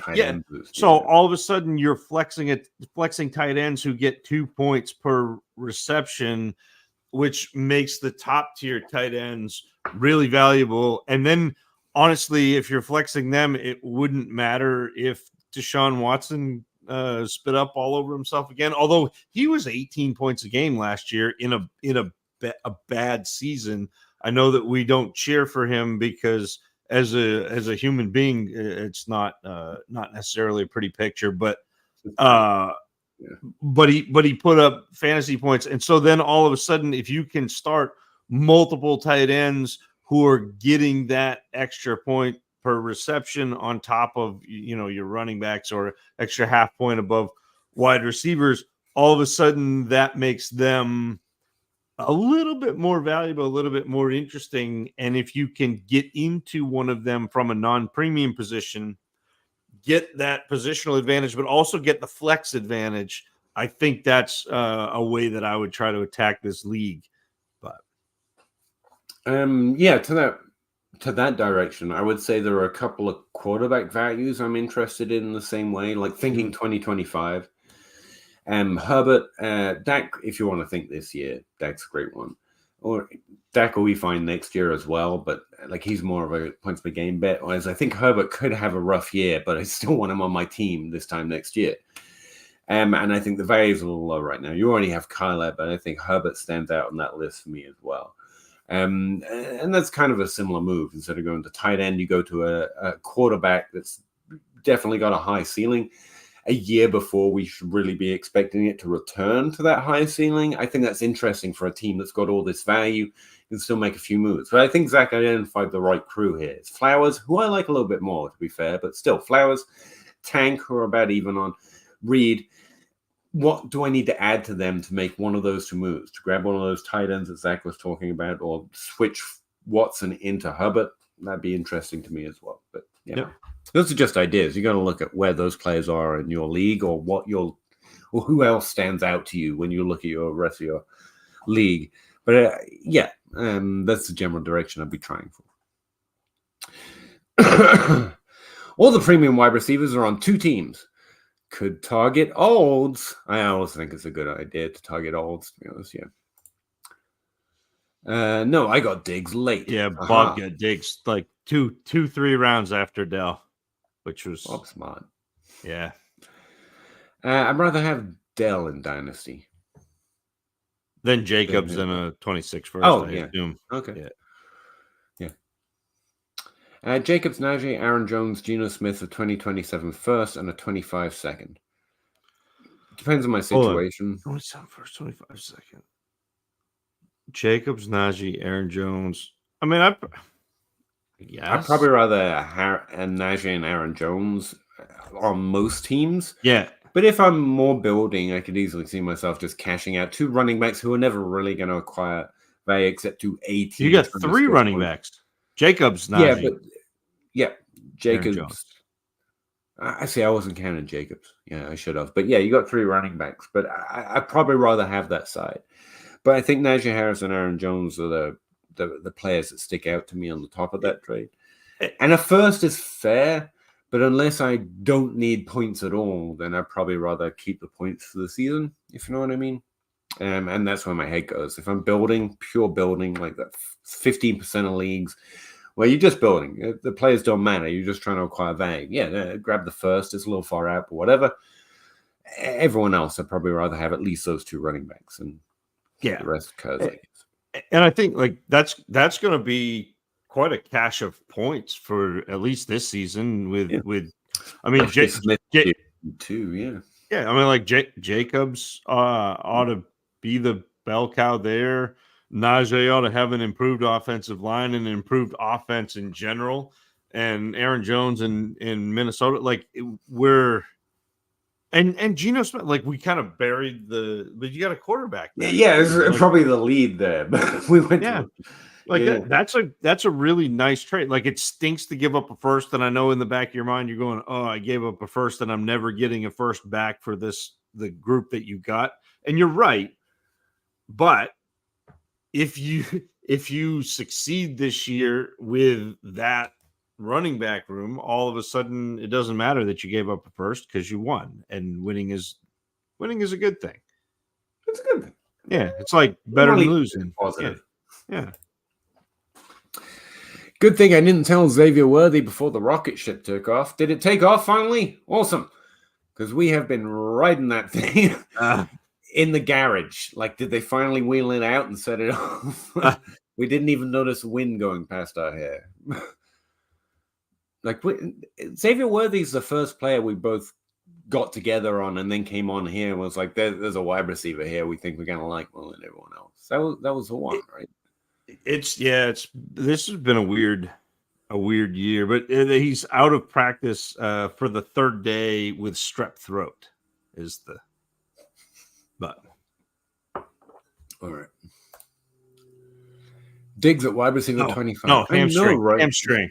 tight yeah. end boost, So all of a sudden you're flexing tight ends who get 2 points per reception, which makes the top tier tight ends really valuable. And then honestly, if you're flexing them, it wouldn't matter if Deshaun Watson spit up all over himself again. Although he was 18 points a game last year in a bad season. I know that we don't cheer for him because as a human being, it's not necessarily a pretty picture, but but he put up fantasy points. And so then all of a sudden, if you can start multiple tight ends who are getting that extra point per reception on top of your running backs or extra half point above wide receivers, all of a sudden that makes them a little bit more valuable, a little bit more interesting. And if you can get into one of them from a non-premium position, get that positional advantage, but also get the flex advantage, I think that's a way that I would try to attack this league. But to that direction, I would say there are a couple of quarterback values I'm interested in the same way, like thinking 2025. Herbert, Dak, if you want to think this year, Dak's a great one. Or Dak will be fine next year as well, but like he's more of a points per game bet. Whereas I think Herbert could have a rough year, but I still want him on my team this time next year. And I think the value is a little low right now. You already have Kyler, but I think Herbert stands out on that list for me as well. And that's kind of a similar move. Instead of going to tight end, you go to a quarterback that's definitely got a high ceiling. A year before we should really be expecting it to return to that high ceiling. I think that's interesting for a team that's got all this value and still make a few moves. But I think Zach identified the right crew here. It's Flowers, who I like a little bit more, to be fair, but still Flowers, Tank, who are about even on Reed. What do I need to add to them to make one of those two moves? To grab one of those tight ends that Zach was talking about or switch Watson into Herbert? That'd be interesting to me as well. But yeah. Yep. Those are just ideas. You got to look at where those players are in your league, or who else stands out to you when you look at your rest of your league. But that's the general direction I'd be trying for. All the premium wide receivers are on two teams. Could target olds. I always think it's a good idea to target olds, to be honest. Yeah. No, I got Diggs late. Yeah, Bob got Diggs like 3 rounds after Dell, which was smart. Yeah. I'd rather have Dell in Dynasty. Then Jacobs in a 26 first. Oh, yeah. Assume. Okay. Yeah. Jacobs, Najee, Aaron Jones, Geno Smith, a 2027 first and a 25 second. Depends on my situation. 27 first, 25 second. Jacobs, Najee, Aaron Jones. I mean, I'd probably rather Najee and Aaron Jones on most teams. Yeah. But if I'm more building, I could easily see myself just cashing out 2 running backs who are never really going to acquire value except to 18. You got 3 running backs. Jacobs, Najee. Jacobs. I see. I wasn't counting Jacobs. Yeah, I should have. But yeah, you got 3 running backs. But I'd probably rather have that side. But I think Najee Harris and Aaron Jones are the players that stick out to me on the top of that trade. And a first is fair, but unless I don't need points at all, then I'd probably rather keep the points for the season, if you know what I mean. And that's where my head goes. If I'm building, pure building, like that 15% of leagues, where you're just building. The players don't matter. You're just trying to acquire value. Yeah, grab the first. It's a little far out, but whatever. Everyone else, I'd probably rather have at least those 2 running backs and the rest occurs, I guess. And I think like that's going to be quite a cache of points for at least this season. I mean, Smith too. Yeah. Yeah, I mean, like Jacobs ought to be the bell cow there. Najee ought to have an improved offensive line and an improved offense in general. And Aaron Jones in Minnesota, like and Geno Smith, like we kind of buried but you got a quarterback there. Yeah, it's probably the lead there, but we went to Like Yeah. that's a really nice trade. Like it stinks to give up a first, and I know in the back of your mind you're going, "Oh, I gave up a first, and I'm never getting a first back for the group that you got." And you're right, but if you if you succeed this year with that running back room, all of a sudden it doesn't matter that you gave up a first because you won, and winning is a good thing. It's a good thing. Yeah, it's like better than Really losing. positive. Yeah. Good thing I didn't tell Xavier Worthy before the rocket ship took off. Did it take off finally? Awesome. Because we have been riding that thing in the garage. Like, did they finally wheel it out and set it off? We didn't even notice wind going past our hair. Like, Xavier Worthy's the first player we both got together on and then came on here and was like, there's a wide receiver here we think we're going to like more than everyone else. That was the one, right? This has been a weird year, but he's out of practice for the third day with strep throat but all right. Diggs at wide receiver 25. No, hamstring. I know, right? Hamstring.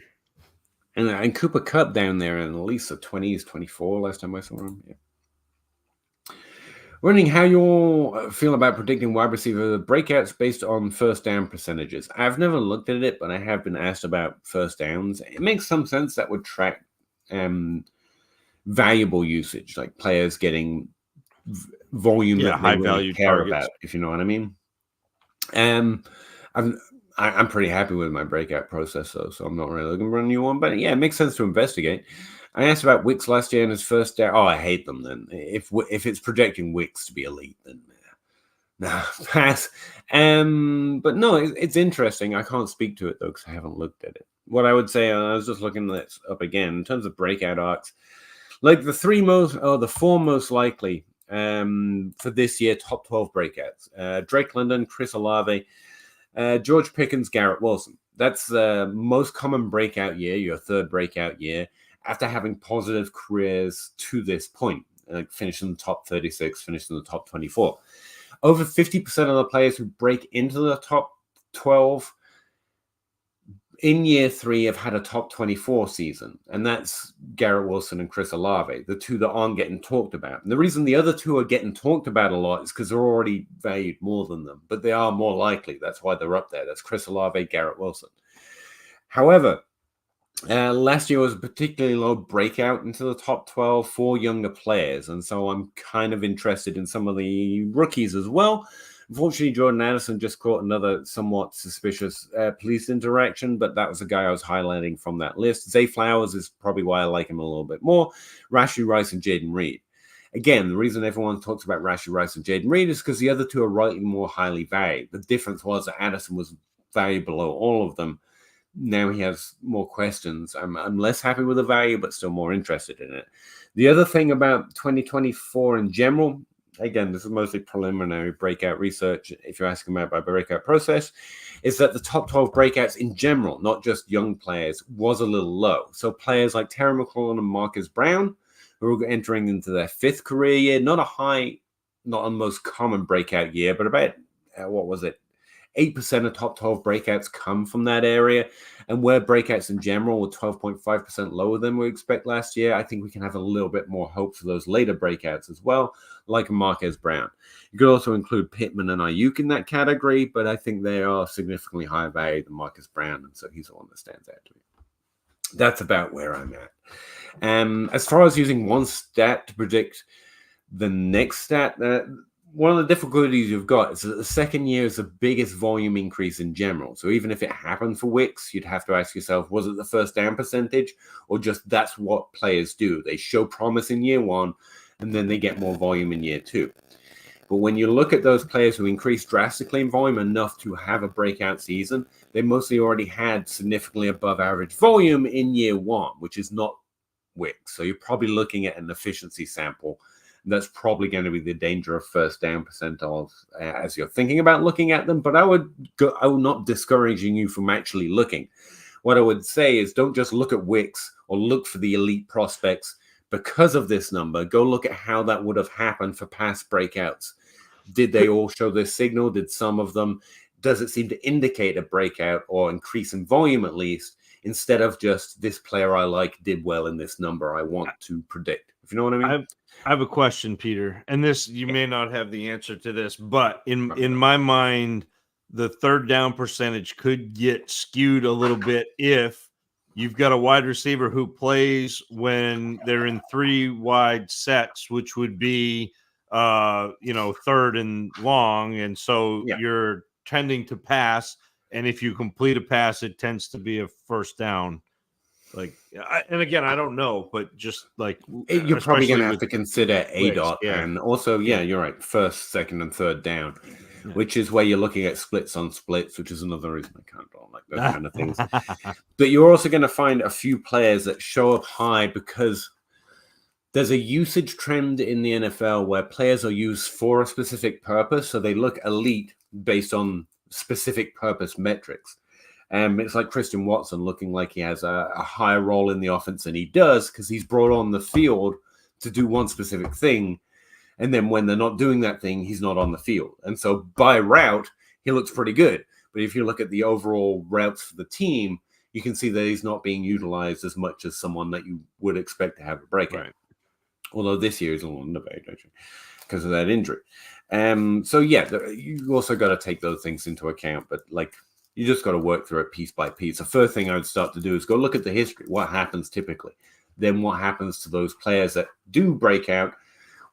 And Cooper Cup down there in at least the 20s, 24 last time I saw him. Yeah. Wondering how you all feel about predicting wide receiver breakouts based on first down percentages. I've never looked at it, but I have been asked about first downs. It makes some sense that would track valuable usage, like players getting volume that high they really value care targets. about, if you know what I mean. I'm pretty happy with my breakout process, though, so I'm not really looking for a new one. But yeah, it makes sense to investigate. I asked about Wicks last year in his first down. Oh, I hate them then. If it's projecting Wicks to be elite, then no, pass. But no, it's interesting. I can't speak to it, though, because I haven't looked at it. What I would say, I was just looking this up again, in terms of breakout arcs, like the four most likely for this year, top 12 breakouts. Drake London, Chris Olave, George Pickens, Garrett Wilson. That's the most common breakout year, your third breakout year, after having positive careers to this point, like finishing the top 36, finishing the top 24. Over 50% of the players who break into the top 12 in year 3 have had a top 24 season, and that's Garrett Wilson and Chris Olave, the two that aren't getting talked about. And the reason the other two are getting talked about a lot is because they're already valued more than them, but they are more likely. That's why they're up there. That's Chris Olave, Garrett Wilson. However, last year was a particularly low breakout into the top 12 for younger players, and so I'm kind of interested in some of the rookies as well. Unfortunately, Jordan Addison just caught another somewhat suspicious police interaction, but that was the guy I was highlighting from that list. Zay Flowers is probably why I like him a little bit more. Rashee Rice and Jaden Reed. Again, the reason everyone talks about Rashee Rice and Jaden Reed is because the other two are rightly more highly valued. The difference was that Addison was valued below all of them. Now he has more questions. I'm less happy with the value, but still more interested in it. The other thing about 2024 in general, again, this is mostly preliminary breakout research, if you're asking about my breakout process, is that the top 12 breakouts in general, not just young players, was a little low. So players like Terry McLaurin and Marcus Brown, who are entering into their 5th career year, not a most common breakout year, but about, 8% of top 12 breakouts come from that area. And where breakouts in general were 12.5% lower than we expect last year, I think we can have a little bit more hope for those later breakouts as well, like Marquez Brown. You could also include Pittman and Ayuk in that category, but I think they are significantly higher value than Marcus Brown, and so he's the one that stands out to me. That's about where I'm at. As far as using one stat to predict the next stat, one of the difficulties you've got is that the second year is the biggest volume increase in general. So even if it happened for Wicks, you'd have to ask yourself, was it the first down percentage, or just that's what players do? They show promise in year 1, and then they get more volume in year 2. But when you look at those players who increased drastically in volume enough to have a breakout season, they mostly already had significantly above average volume in year 1, which is not Wicks. So you're probably looking at an efficiency sample. That's probably going to be the danger of first down percentiles as you're thinking about looking at them. But I would not discouraging you from actually looking. What I would say is don't just look at Wicks or look for the elite prospects because of this number. Go look at how that would have happened for past breakouts. Did they all show this signal? Did some of them? does it seem to indicate a breakout or increase in volume at least, instead of just this player I like did well in this number I want to predict? If you know what I mean? I have a question, Peter, and this you may not have the answer to this, but in my mind, the third down percentage could get skewed a little bit if you've got a wide receiver who plays when they're in 3 wide sets, which would be third and long, and so Yeah. you're tending to pass, and if you complete a pass, it tends to be a first down. Like, and again, I don't know, but just like You're probably going especially to have with to consider Wicks, ADOT, yeah. and also, Yeah. you're right, first, second, and third down, Yeah. which is where you're looking at splits on splits, which is another reason I can't don't like those kind of things. But you're also going to find a few players that show up high because there's a usage trend in the NFL where players are used for a specific purpose, so they look elite based on specific purpose metrics. It's like Christian Watson looking like he has a higher role in the offense than he does because he's brought on the field to do one specific thing. And then when they're not doing that thing, he's not on the field. And so by route, he looks pretty good. But if you look at the overall routes for the team, you can see that he's not being utilized as much as someone that you would expect to have a breakout. Right. Although this year is a little undervalued, actually, because of that injury. So yeah, you also got to take those things into account. But like, you just got to work through it piece by piece. The first thing I would start to do is go look at the history. What happens typically? Then what happens to those players that do break out?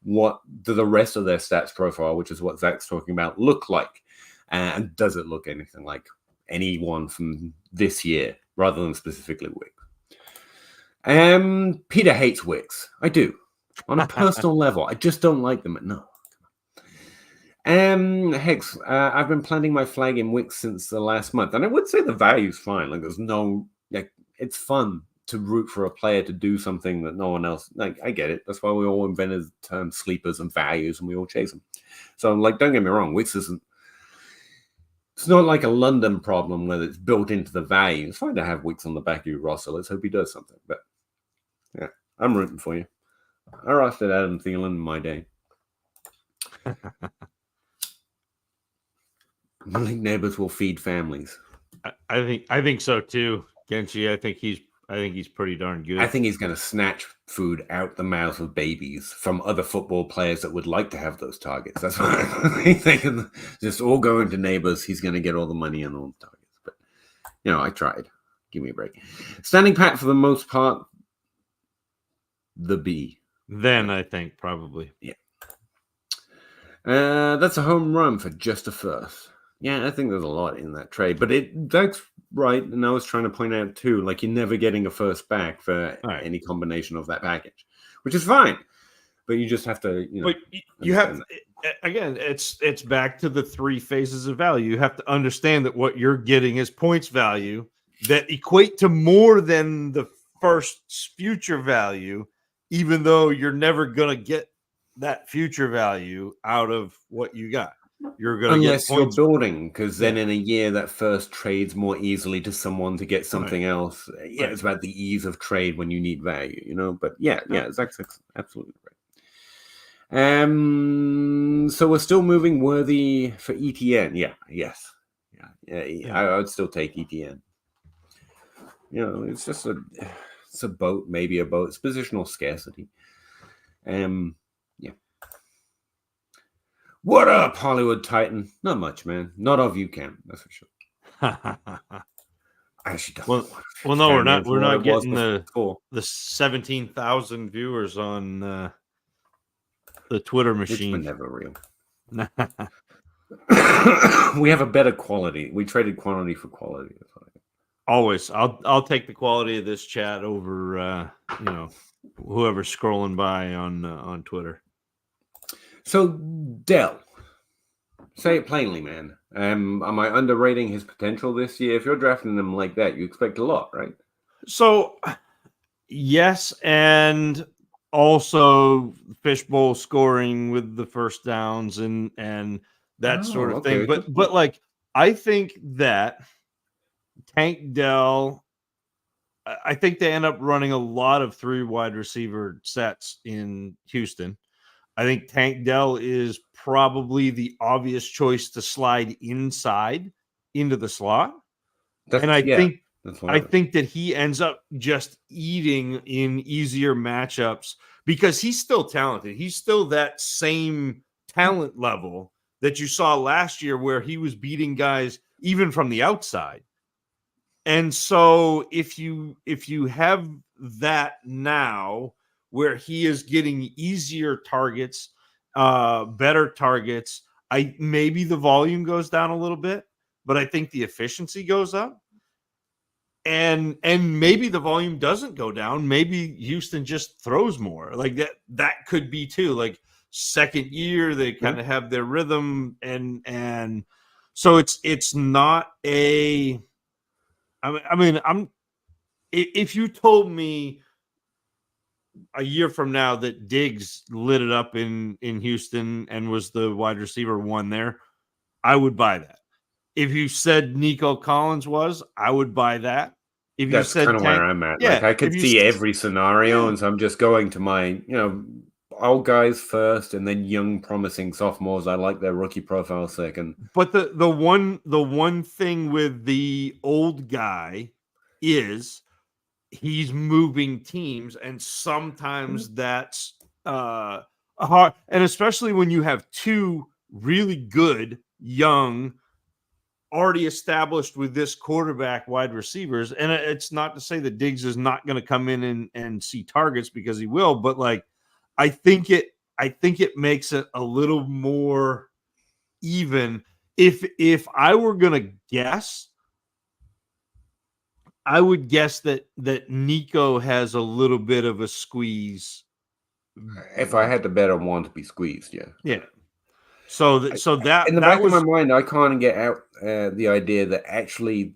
What do the rest of their stats profile, which is what Zach's talking about, look like? And does it look anything like anyone from this year rather than specifically Wicks? Peter hates Wicks. I do. On a personal level, I just don't like them. No. Hex, I've been planting my flag in Wicks since the last month, and I would say the value's fine. Like, there's no, like, it's fun to root for a player to do something that no one else, like, I get it. That's why we all invented the term sleepers and values, and we all chase them. So, like, don't get me wrong, Wicks isn't, it's not like a London problem where it's built into the value. It's fine to have Wicks on the back of your roster. Let's hope he does something. But, yeah, I'm rooting for you. I rostered Adam Thielen in my day. Malik Neighbors will feed families. I think so too, Genshi. I think he's pretty darn good. I think he's going to snatch food out the mouths of babies from other football players that would like to have those targets. That's what I think. Just all going to Neighbors. He's going to get all the money and all the targets. But I tried. Give me a break. Standing pat for the most part. The B. Then I think probably. Yeah. That's a home run for just a first. Yeah, I think there's a lot in that trade, but that's right. And I was trying to point out too, like, you're never getting a first back for any combination of that package, which is fine. But you just have to, But you have again, it's back to the 3 phases of value. You have to understand that what you're getting is points value that equate to more than the first future value, even though you're never gonna get that future value out of what you got. You're going to unless get points. You're building, because then in a year that first trades more easily to someone to get something else. Yeah, it's about the ease of trade when you need value, But yeah, Zach's absolutely right. So we're still moving worthy for ETN. Yes. I would still take ETN. It's just it's a boat, maybe a boat. It's positional scarcity. What up, Hollywood Titan? Not much, man. Not of you, Cam. That's for sure. I actually don't. Well, no, we're not. We're not getting the 17,000 viewers on the Twitter machine. It's never real. We have a better quality. We traded quantity for quality. Always. I'll take the quality of this chat over whoever's scrolling by on Twitter. So, Dell, say it plainly, man. Am I underrating his potential this year? If you're drafting him like that, you expect a lot, right? So, yes, and also fishbowl scoring with the first downs and that sort of thing. But like, I think that Tank Dell, I think they end up running a lot of 3 wide receiver sets in Houston. I think Tank Dell is probably the obvious choice to slide inside into the slot. That's, And I think that's what that he ends up just eating in easier matchups because he's still talented. He's still that same talent level that you saw last year where he was beating guys even from the outside. And so if you have that now where he is getting easier targets, better targets, maybe the volume goes down a little bit, but I think the efficiency goes up. And maybe the volume doesn't go down. Maybe Houston just throws more. Like that could be too. Like second year, they kind of have their rhythm, and so it's not a. I mean, if you told me a year from now that Diggs lit it up in Houston and was the wide receiver one there, I would buy that. If you said Nico Collins was, I would buy that. If you That's said kind of where Tank, I'm at. yeah, Like I could see every scenario, Yeah. and so I'm just going to my, old guys first, and then young, promising sophomores. I like their rookie profile second. But the one thing with the old guy is he's moving teams, and sometimes that's hard, and especially when you have two really good young already established with this quarterback wide receivers. And it's not to say that Diggs is not going to come in and see targets, because he will, but like I think it makes it a little more even. If I were going to guess, I would guess that Nico has a little bit of a squeeze. If I had to bet on one to be squeezed, yeah. Yeah. So that in the that back was of my mind, I can't get out the idea that actually,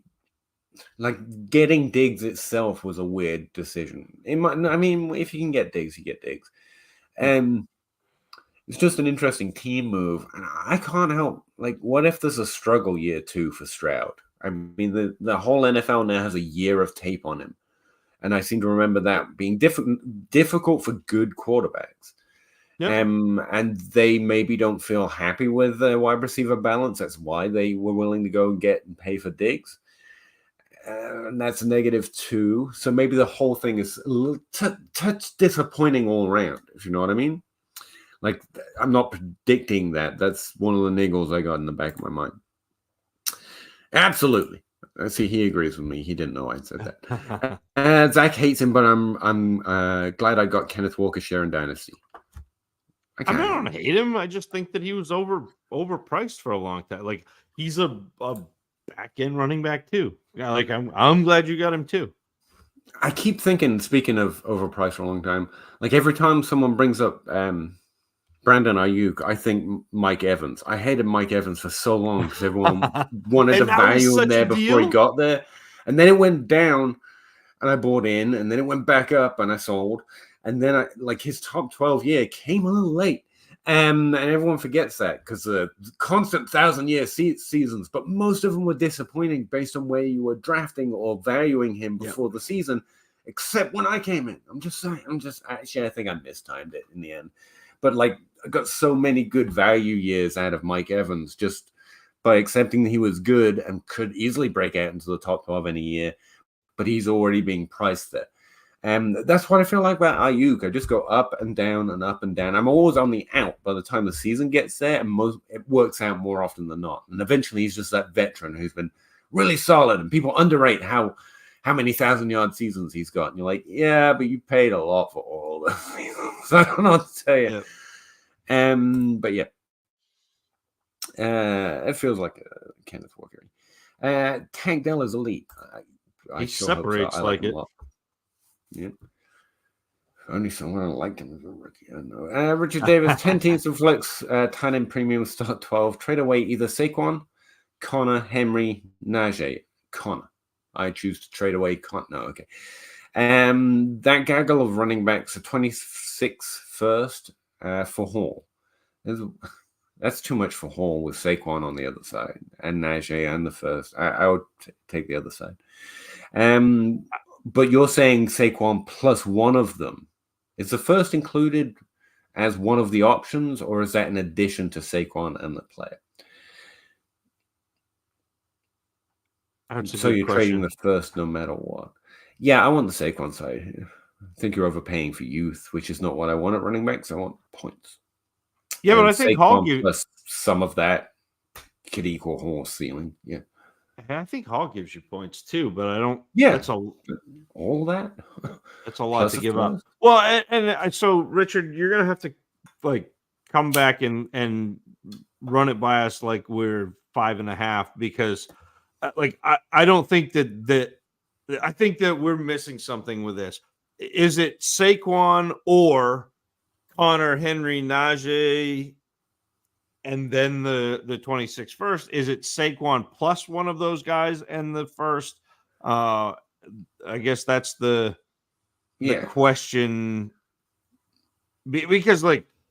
like, getting Diggs itself was a weird decision. I mean, if you can get Diggs, you get Diggs. It's just an interesting team move, and I can't help. Like, what if there's a struggle year 2 for Stroud? I mean, the whole NFL now has a year of tape on him, and I seem to remember that being difficult for good quarterbacks. Yep. And they maybe don't feel happy with their wide receiver balance. That's why they were willing to go and get and pay for Diggs. And that's a -2. So maybe the whole thing is a little touch disappointing all around, if you know what I mean. Like, I'm not predicting that. That's one of the niggles I got in the back of my mind. Absolutely. I see he agrees with me. He didn't know I said that. Zach hates him, but I'm glad I got Kenneth Walker share in Dynasty. I don't hate him. I just think that he was overpriced for a long time. Like, he's a back end running back too. Yeah, like I'm glad you got him too. I keep thinking, speaking of overpriced for a long time, like every time someone brings up Brandon Ayuk, I think Mike Evans. I hated Mike Evans for so long because everyone wanted to value him there before he got there. And then it went down and I bought in, and then it went back up and I sold. And then his top 12 year came a little late. And everyone forgets that because the constant 1,000-year seasons, but most of them were disappointing based on where you were drafting or valuing him before the season, except when I came in. I'm just saying, actually, I think I mistimed it in the end. But like, I got so many good value years out of Mike Evans just by accepting that he was good and could easily break out into the top 12 in a year, but he's already being priced there. And that's what I feel like about Ayuk. I just go up and down and up and down. I'm always on the out by the time the season gets there, and it works out more often than not. And eventually he's just that veteran who's been really solid, and people underrate how many 1,000-yard seasons he's got. And you're like, yeah, but you paid a lot for all those seasons. I don't know what to tell you. Yeah. But yeah. It feels like Kenneth Walker. Tank Dell is elite. He separates like it. Yeah. Only someone liked him as a rookie. I don't know. Richard Davis, 10 teams and flex, tight end premium, start 12. Trade away either Saquon, Connor, Henry, Najee. Connor. I choose to trade away Connor. No, okay. That gaggle of running backs, a 26 first for Hall. That's too much for Hall with Saquon on the other side and Najee and the first. I would take the other side. But you're saying Saquon plus one of them. Is the first included as one of the options, or is that in addition to Saquon and the player? That's a So good you're trading question. the first no matter what. Yeah, I want the Saquon side here. I think you're overpaying for youth, which is not what I want at running backs. I want points. Yeah, but And I think Hall Saquon gives. plus some of that could equal Hall's ceiling. Yeah. I think Hall gives you points too, but I don't. Yeah. That's a All that That's a lot plus to a give up. first. Well, so Richard, you're gonna have to like come back and run it by us like we're 5.5 because I don't think that I think that we're missing something with this. Is it Saquon or Connor, Henry, Najee, and then the 26 first? Is it Saquon plus one of those guys and the first? I guess that's the Yeah. question because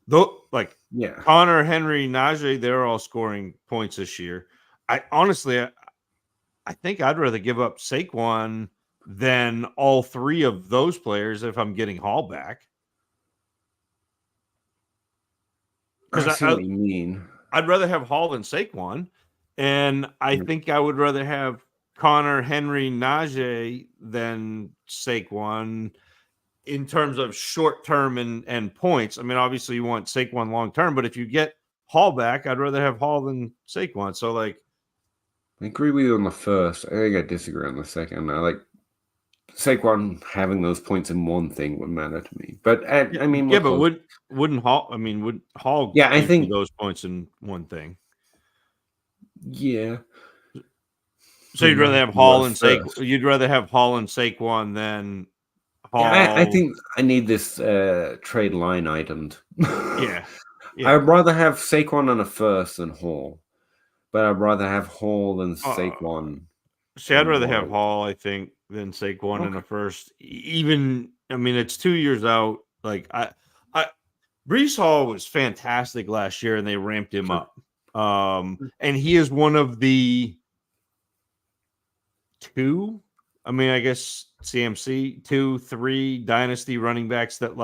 though Yeah. Connor, Henry, Najee, they're all scoring points this year. I think I'd rather give up Saquon than all three of those players if I'm getting Hall back. I Because see what you mean. I'd rather have Hall than Saquon, and I Yeah. think I would rather have Connor, Henry, Najee than Saquon in terms of short term and points. I mean, obviously you want Saquon long term, but if you get Hall back, I'd rather have Hall than Saquon. So I agree with you on the first. I think I disagree on the second. I like Saquon having those points in one thing would matter to me. But I mean, we're yeah, but close. wouldn't Hall? I mean, would Hall Yeah, I give you think. those points in one thing? Yeah. So you'd rather have Hall and First. Saquon. You'd rather have Hall and Saquon than Yeah, I Hall. think I need this trade line itemed. Yeah, yeah. I'd rather have Saquon on a first than Hall, but I'd rather have Hall than Uh, Saquon See, I'd on rather one have of. Hall, I think, than Saquon in the Okay. first. Even, I mean, it's 2 years out. Brees Hall was fantastic last year, and they ramped him Sure. up. And he is one of the two. I mean, I guess CMC 2, 3 dynasty running backs that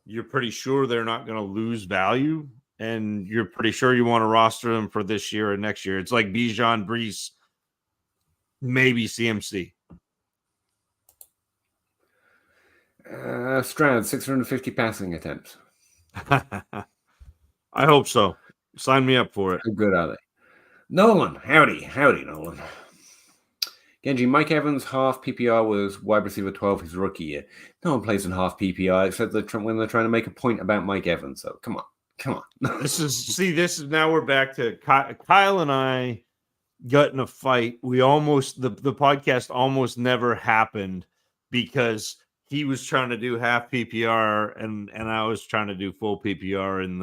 you're pretty sure they're not going to lose value, and you're pretty sure you want to roster them for this year or next year. It's like Bijan, Brees, maybe CMC. Stroud, 650 passing attempts. I hope so. Sign me up for it. How good are they? Nolan, howdy, Nolan. Genji, Mike Evans, half PPR was wide receiver 12 his rookie year. No one plays in half PPR except when they're trying to make a point about Mike Evans. So come on. This is now we're back to Kyle and I got in a fight. We almost the podcast almost never happened because he was trying to do half PPR and I was trying to do full PPR in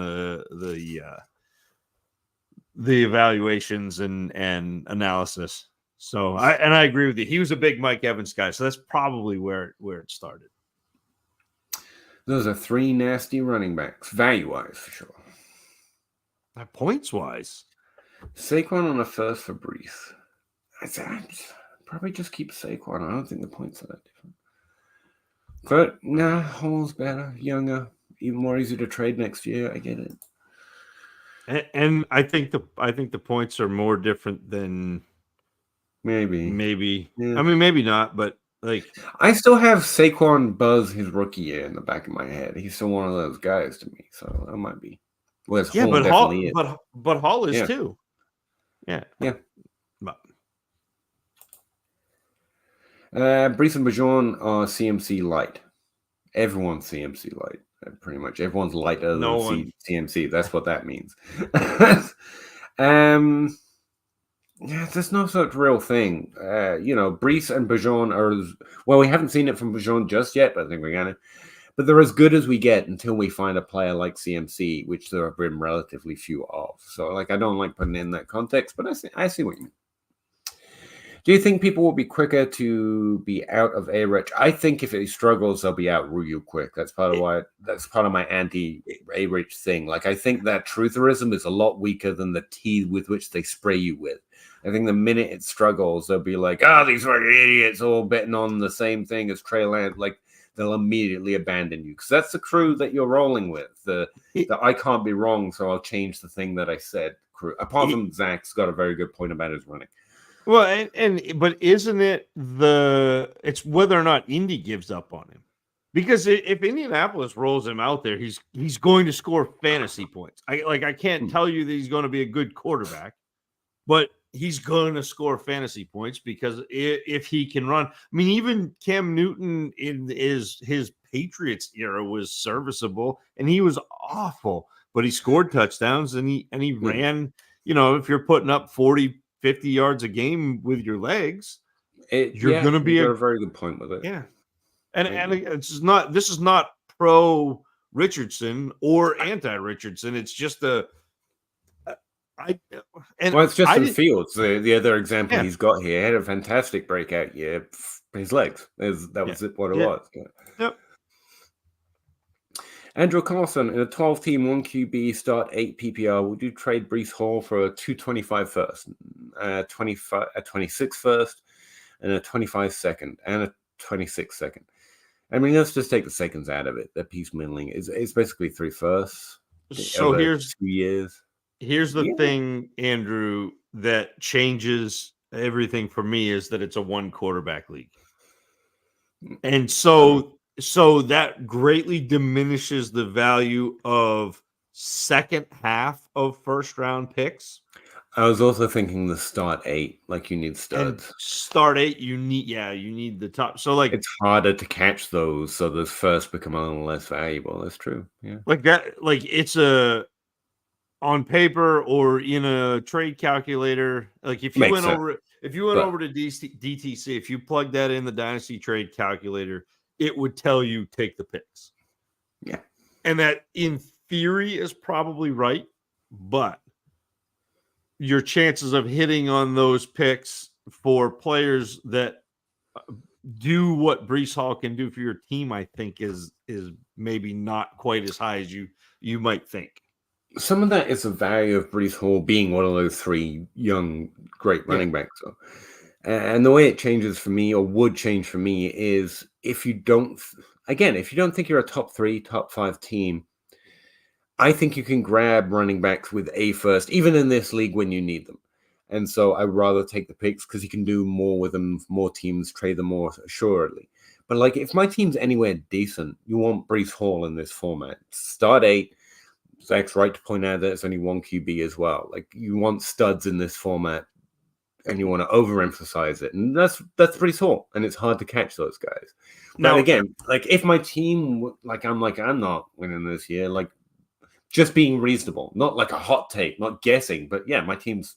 the evaluations and analysis. So I agree with you. He was a big Mike Evans guy, so that's probably where it started. Those are three nasty running backs, value-wise for sure. Points-wise, Saquon on a first for Brees. I'd probably just keep Saquon. I don't think the points are that different. But nah, Hall's better, younger, even more easy to trade next year. I get it. and I think the points are more different than maybe. Yeah. I mean, maybe not, but I still have Saquon Buzz his rookie year in the back of my head. He's still one of those guys to me, so I might be. Whereas yeah, Hall but definitely Hall, is. but Hall is too. Yeah. But Brees and Bajon are CMC light. Everyone's CMC light. Pretty much everyone's lighter than CMC. That's what that means. Yeah, there's no such real thing. Brees and Bajon are we haven't seen it from Bajon just yet, but I think we're gonna. But they're as good as we get until we find a player like CMC, which there have been relatively few of. So, I don't like putting in that context, but I see what you mean. Do you think people will be quicker to be out of A-Rich? I think if he struggles, they'll be out real quick. That's part of my anti-A-Rich thing. I think that trutherism is a lot weaker than the tea with which they spray you with. I think the minute it struggles, they'll be like, these fucking idiots all betting on the same thing as Trey Lance. They'll immediately abandon you because that's the crew that you're rolling with. The I can't be wrong, so I'll change the thing that I said crew. Apart from Zach's got a very good point about his running. Well, but isn't it it's whether or not Indy gives up on him? Because if Indianapolis rolls him out there, he's going to score fantasy points. I can't tell you that he's going to be a good quarterback, but he's going to score fantasy points because if he can run. I mean, even Cam Newton in his Patriots era was serviceable, and he was awful, but he scored touchdowns and he ran. You know, if you're putting up 40, 50 yards a game with your legs, you're going to be a very good point with it. Yeah. And this is not pro Richardson or anti Richardson. It's just it's Justin Fields, the other example he's got here. He had a fantastic breakout year. His legs. That was what it was. Yeah. Yep. Andrew Carlson, in a 12-team, 1 QB, start 8 PPR, would you trade Breece Hall for a 225 first, a 26 first, and a 25 second, and a 26 second? I mean, let's just take the seconds out of it. The piecemealing it's basically 3 firsts. So here's 2 years. Here's the thing, Andrew, that changes everything for me is that it's a 1 quarterback league. And so that greatly diminishes the value of second half of first round picks. I was also thinking the start 8, like you need studs. And start 8, you need the top. So like it's harder to catch those, so those first become a little less valuable. That's true. Yeah. Like that, like it's on paper or in a trade calculator. Like if you went over to DTC, if you plug that in the Dynasty trade calculator, it would tell you take the picks. Yeah. And that in theory is probably right, but your chances of hitting on those picks for players that do what Breece Hall can do for your team, I think is maybe not quite as high as you might think. Some of that is the value of Breece Hall being one of those 3 young, great running backs. So. And the way it changes for me, or would change for me, is if you don't think you're a top 3, top 5 team, I think you can grab running backs with a first, even in this league when you need them. And so I'd rather take the picks because you can do more with them, more teams trade them more assuredly. But like if my team's anywhere decent, you want Breece Hall in this format. Start 8. Zach's right to point out that it's only 1 QB as well. Like you want studs in this format and you want to overemphasize it. And that's Breece Hall. And it's hard to catch those guys. Now, again, like if my team, I'm not winning this year, like just being reasonable, not like a hot take, not guessing, but yeah, my team's,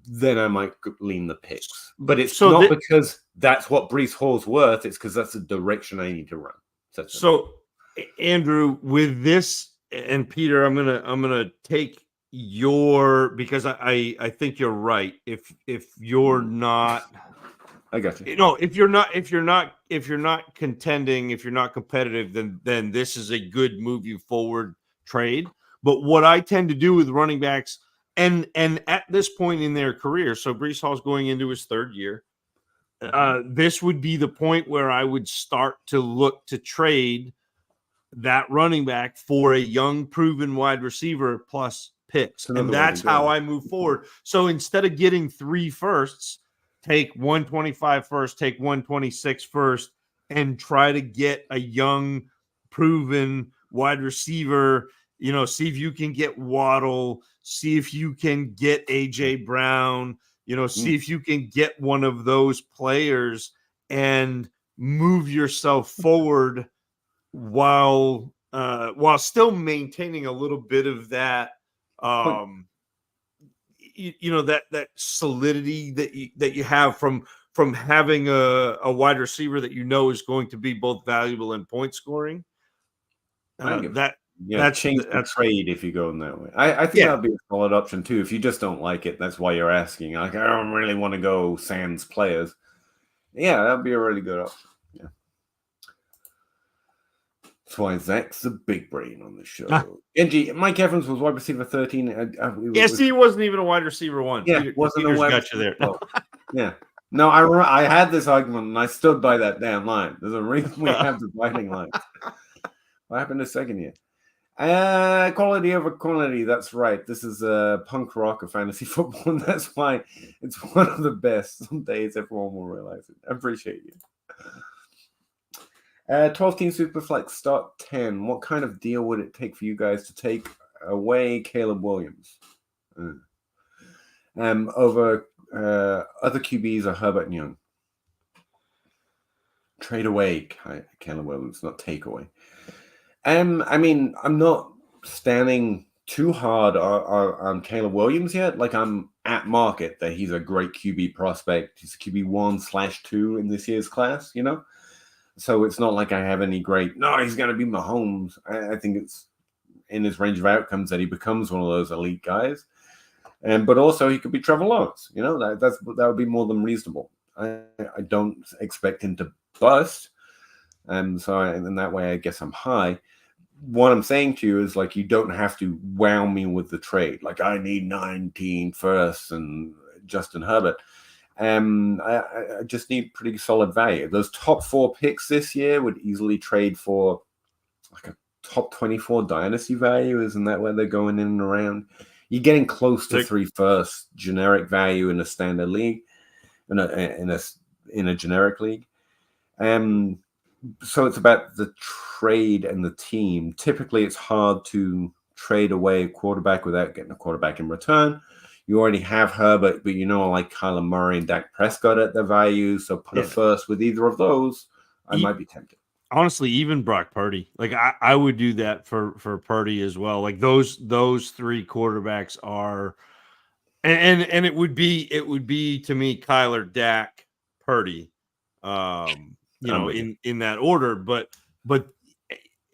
then I might lean the picks. But it's not because that's what Breece Hall's worth. It's because that's the direction I need to run. So Andrew, with this, and Peter, I'm gonna take your, because I think you're right. If you're not, I got you. If you're not contending, if you're not competitive, then this is a good move you forward trade. But what I tend to do with running backs, and at this point in their career, so Breece Hall's going into his 3rd year. This would be the point where I would start to look to trade that running back for a young, proven wide receiver plus picks. And that's how I move forward. So instead of getting 3 firsts, take 125 first, take 126 first, and try to get a young, proven wide receiver. See if you can get Waddle, see if you can get AJ Brown, see if you can get one of those players and move yourself forward while still maintaining a little bit of that that solidity that you have from having a wide receiver that is going to be both valuable and point scoring. That's the trade if you go in that way. I think that'd be a solid option too. If you just don't like it, that's why you're asking. Like, I don't really want to go sans players. Yeah, that'd be a really good option. Yeah. That's why Zach's the big brain on the show. NG, Mike Evans was wide receiver 13. He wasn't even a wide receiver 1. Yeah, wasn't a wide receiver. Got you there. Yeah. No, I had this argument and I stood by that damn line. There's a reason we have the fighting lines. What happened the 2nd year? Quality over quantity. That's right. This is punk rock of fantasy football, and that's why it's one of the best. Some days everyone will realize it. I appreciate you. 12-team Superflex start 10. What kind of deal would it take for you guys to take away Caleb Williams? Over other QBs are Herbert and Young. Trade away Caleb Williams, not take away. I mean, I'm not standing too hard on Caleb Williams yet. Like, I'm at market that he's a great QB prospect. He's QB 1/2 in this year's class, you know? So it's not like I have any great, no, he's going to be Mahomes. I think it's in his range of outcomes that he becomes one of those elite guys. But also he could be Trevor Lawrence. You know, that would be more than reasonable. I don't expect him to bust. So in that way, I guess I'm high. What I'm saying to you is, like, you don't have to wow me with the trade. Like, I need 19 firsts and Justin Herbert. I just need pretty solid value. Those top 4 picks this year would easily trade for like a top 24 dynasty value. Isn't that where they're going in and around? You're getting close to 3 firsts generic value in a standard league, in a generic league. So it's about the trade and the team. Typically, it's hard to trade away a quarterback without getting a quarterback in return. You already have Herbert, but like Kyler Murray and Dak Prescott at their values. So put a first with either of those. I might be tempted. Honestly, even Brock Purdy, like I would do that for Purdy as well. Like those 3 quarterbacks are, and it would be to me Kyler, Dak, Purdy, in that order. But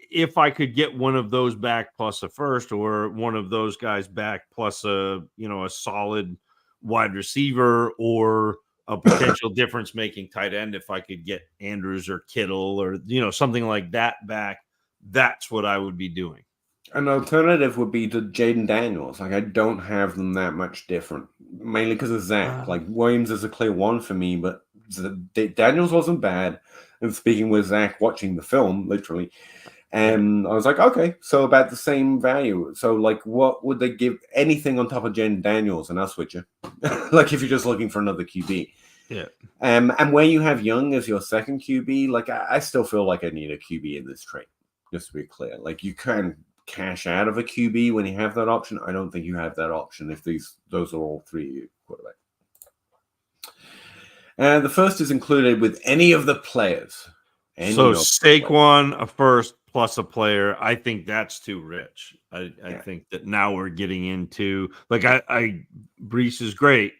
if I could get one of those back plus a first, or one of those guys back plus a solid wide receiver, or a potential difference making tight end, if I could get Andrews or Kittle or something like that back, that's what I would be doing. An alternative would be to Jaden Daniels. Like, I don't have them that much different, mainly because of Zach. Like, Williams is a clear 1 for me, but Daniels wasn't bad. And speaking with Zach, watching the film, literally, and I was like, okay, so about the same value. So, like, what would they give anything on top of Jaden Daniels? And I'll switch you. Like, if you're just looking for another QB. Yeah. And where you have Young as your second QB, like, I still feel like I need a QB in this trade, just to be clear. Like, you can cash out of a QB when you have that option. I don't think you have that option if those are all 3 quarterbacks. The first is included with any of the players. So Saquon, a first plus a player, I think that's too rich. I think that now we're getting into, like, Brees is great,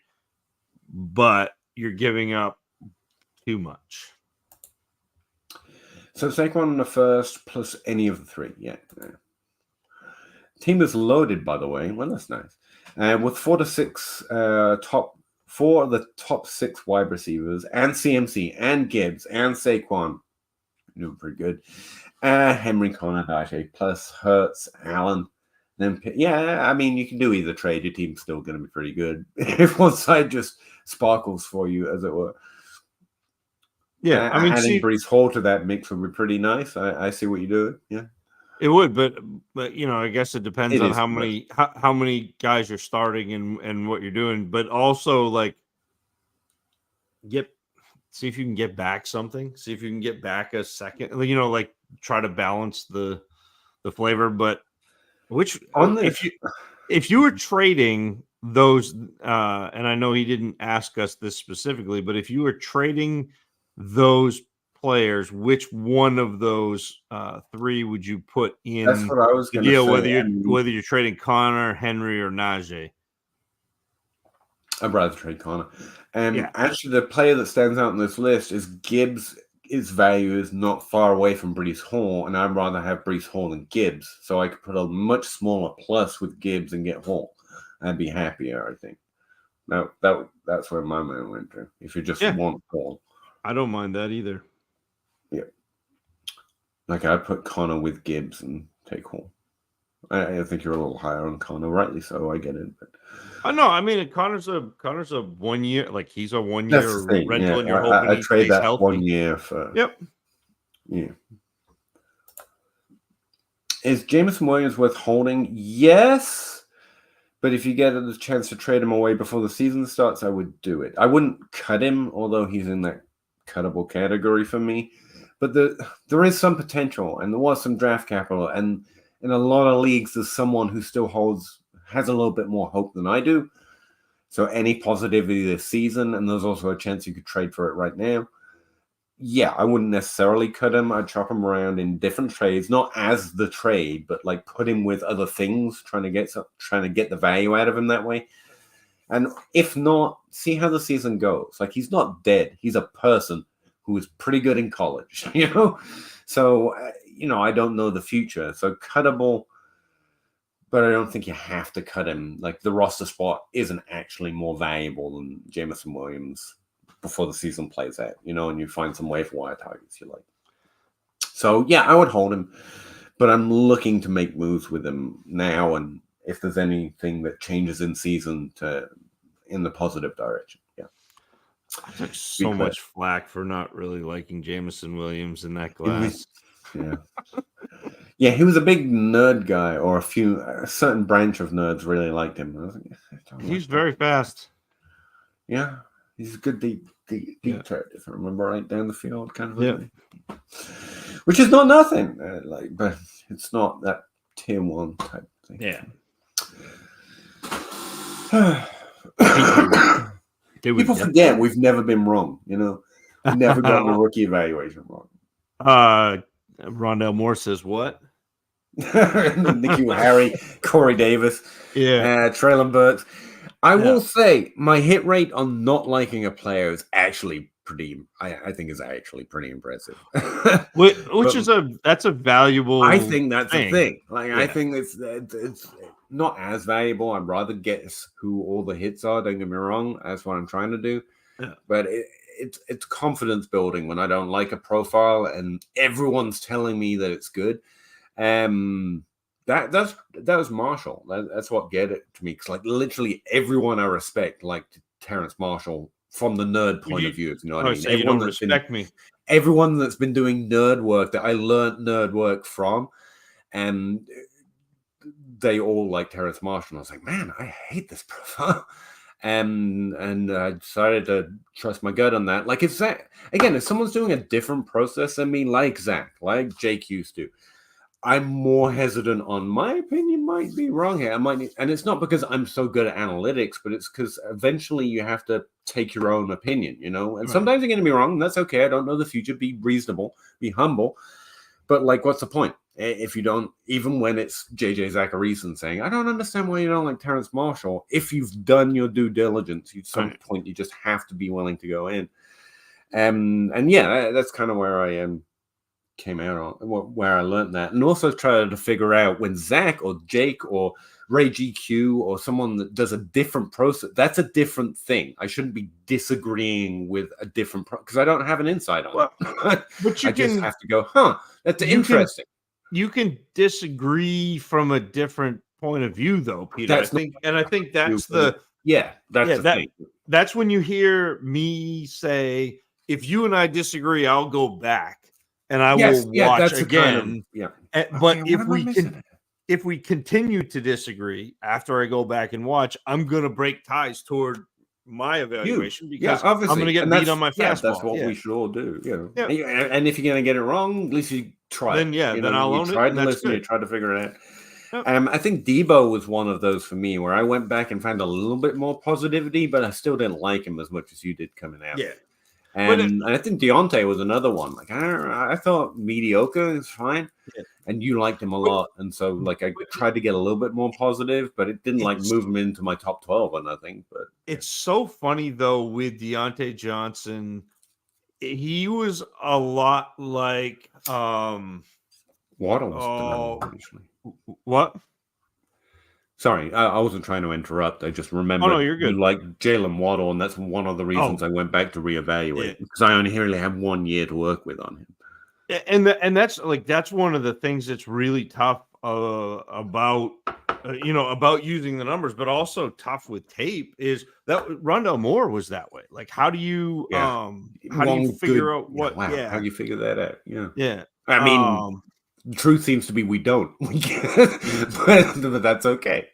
but you're giving up too much. So Saquon on the first plus any of the 3, yeah. Team is loaded, by the way. Well, that's nice. With 4 to 6 4 of the top 6 wide receivers, and CMC, and Gibbs, and Saquon. Doing pretty good. Henry, Connor, Daje, plus Hurts, Allen. Then, I mean, you can do either trade. Your team's still going to be pretty good if one side just sparkles for you, as it were. Yeah, I mean, adding Brees Hall to that mix would be pretty nice. I see what you're doing. Yeah, it would, but I guess it depends on how many guys you're starting and what you're doing, but also, like, see if you can get back something. See if you can get back a second. Like, try to balance the flavor. But if you were trading those, and I know he didn't ask us this specifically, but if you were trading those players, which one of those 3 would you put in? That's what I was going to say. Whether you're trading Connor, Henry, or Najee. I'd rather trade Connor. Actually, the player that stands out on this list is Gibbs. His value is not far away from Brees Hall, and I'd rather have Brees Hall than Gibbs. So I could put a much smaller plus with Gibbs and get Hall. I'd be happier, I think. No, that's where my mind went to. If you just want Hall. I don't mind that either. Yeah. Like, I'd put Connor with Gibbs and take Hall. I think you're a little higher on Connor, rightly so. I get it, but no, I mean, Connor's a 1 year, like, he's a 1 year rental, and you're hoping I trade that healthy. 1 year for. Yep. Yeah. Is Jameson Williams worth holding? Yes. But if you get the chance to trade him away before the season starts, I would do it. I wouldn't cut him, although he's in that cuttable category for me. But there is some potential, and there was some draft capital, and in a lot of leagues, there's someone who still has a little bit more hope than I do. So any positivity this season, and there's also a chance you could trade for it right now. Yeah, I wouldn't necessarily cut him. I'd chop him around in different trades, not as the trade, but like put him with other things, trying to get the value out of him that way. And if not, see how the season goes. Like, he's not dead. He's a person who was pretty good in college, So, I don't know the future. So cuttable, but I don't think you have to cut him. Like, the roster spot isn't actually more valuable than Jameson Williams before the season plays out, and you find some waiver wire targets you like. So, yeah, I would hold him, but I'm looking to make moves with him now, and if there's anything that changes in season in the positive direction. Yeah. I took so much flack for not really liking Jameson Williams in that class. Yeah, he was a big nerd guy, or a certain branch of nerds really liked him. I was like, he's very fast. Yeah, he's a good deep threat, if I remember right, down the field kind of thing. Which is not nothing, but it's not that tier 1 type thing. Yeah. People forget we've never been wrong, We've never gotten a rookie evaluation wrong. Rondell Moore says what? Nicky Harry, Corey Davis, Traylon Burks. I will say my hit rate on not liking a player is actually I think is actually pretty impressive. That's a valuable. I think that's a thing. Like, I think it's not as valuable. I'd rather guess who all the hits are. Don't get me wrong. That's what I'm trying to do. Yeah. But it's confidence building when I don't like a profile and everyone's telling me that it's good. That was Marshall. That's what get it to me. Because like literally everyone I respect, like Terrence Marshall, from the nerd point of view, you know what I mean? So everyone respect me. Everyone that's been doing nerd work that I learned nerd work from, and they all like Terrence Marshall. And I was like, man, I hate this profile. And I decided to trust my gut on that. Like, if Zach, again, if someone's doing a different process than me, like Zach, like Jake used to, I'm more hesitant on my opinion might be wrong here. And it's not because I'm so good at analytics, but it's because eventually you have to take your own opinion, and sometimes you're going to be wrong. And that's okay. I don't know the future. Be reasonable, be humble. But like, what's the point? If you don't, even when it's JJ Zacharyson saying, I don't understand why you don't like Terrence Marshall. If you've done your due diligence, at some point you just have to be willing to go in. And yeah, that's kind of where I am. Came out on where I learned that, and also tried to figure out when Zach or Jake or Ray GQ or someone that does a different process, that's a different thing. I shouldn't be disagreeing with a different because I don't have an insight on it. But you just have to go, that's interesting. You can disagree from a different point of view, though, Peter. I think that's the thing. That's when you hear me say, if you and I disagree, I'll go back. And I will watch again. But if we continue to disagree after I go back and watch, I'm going to break ties toward my evaluation because I'm going to get beat on my fastball. That's what we should all do. And if you're going to get it wrong, at least you try. Then then I'll own it. Try to listen. You try to figure it out. I think Debo was one of those for me where I went back and found a little bit more positivity, but I still didn't like him as much as you did coming out. Yeah. And I think Deontay was another one. Like, I thought mediocre is fine, and you liked him a lot. And so, like, I tried to get a little bit more positive, but it didn't move him into my top 12 or nothing. But it's so funny though with Deontay Johnson, he was a lot like Waddle. What? Sorry, I wasn't trying to interrupt. I just remember you're good. You like Jalen Waddle, and that's one of the reasons I went back to reevaluate because I only really have 1 year to work with on him. And that's one of the things that's really tough about using the numbers, but also tough with tape is that Rondell Moore was that way. Like, how do you figure out what? How do you figure that out? Yeah. Yeah. I mean, The truth seems to be we don't. But that's okay.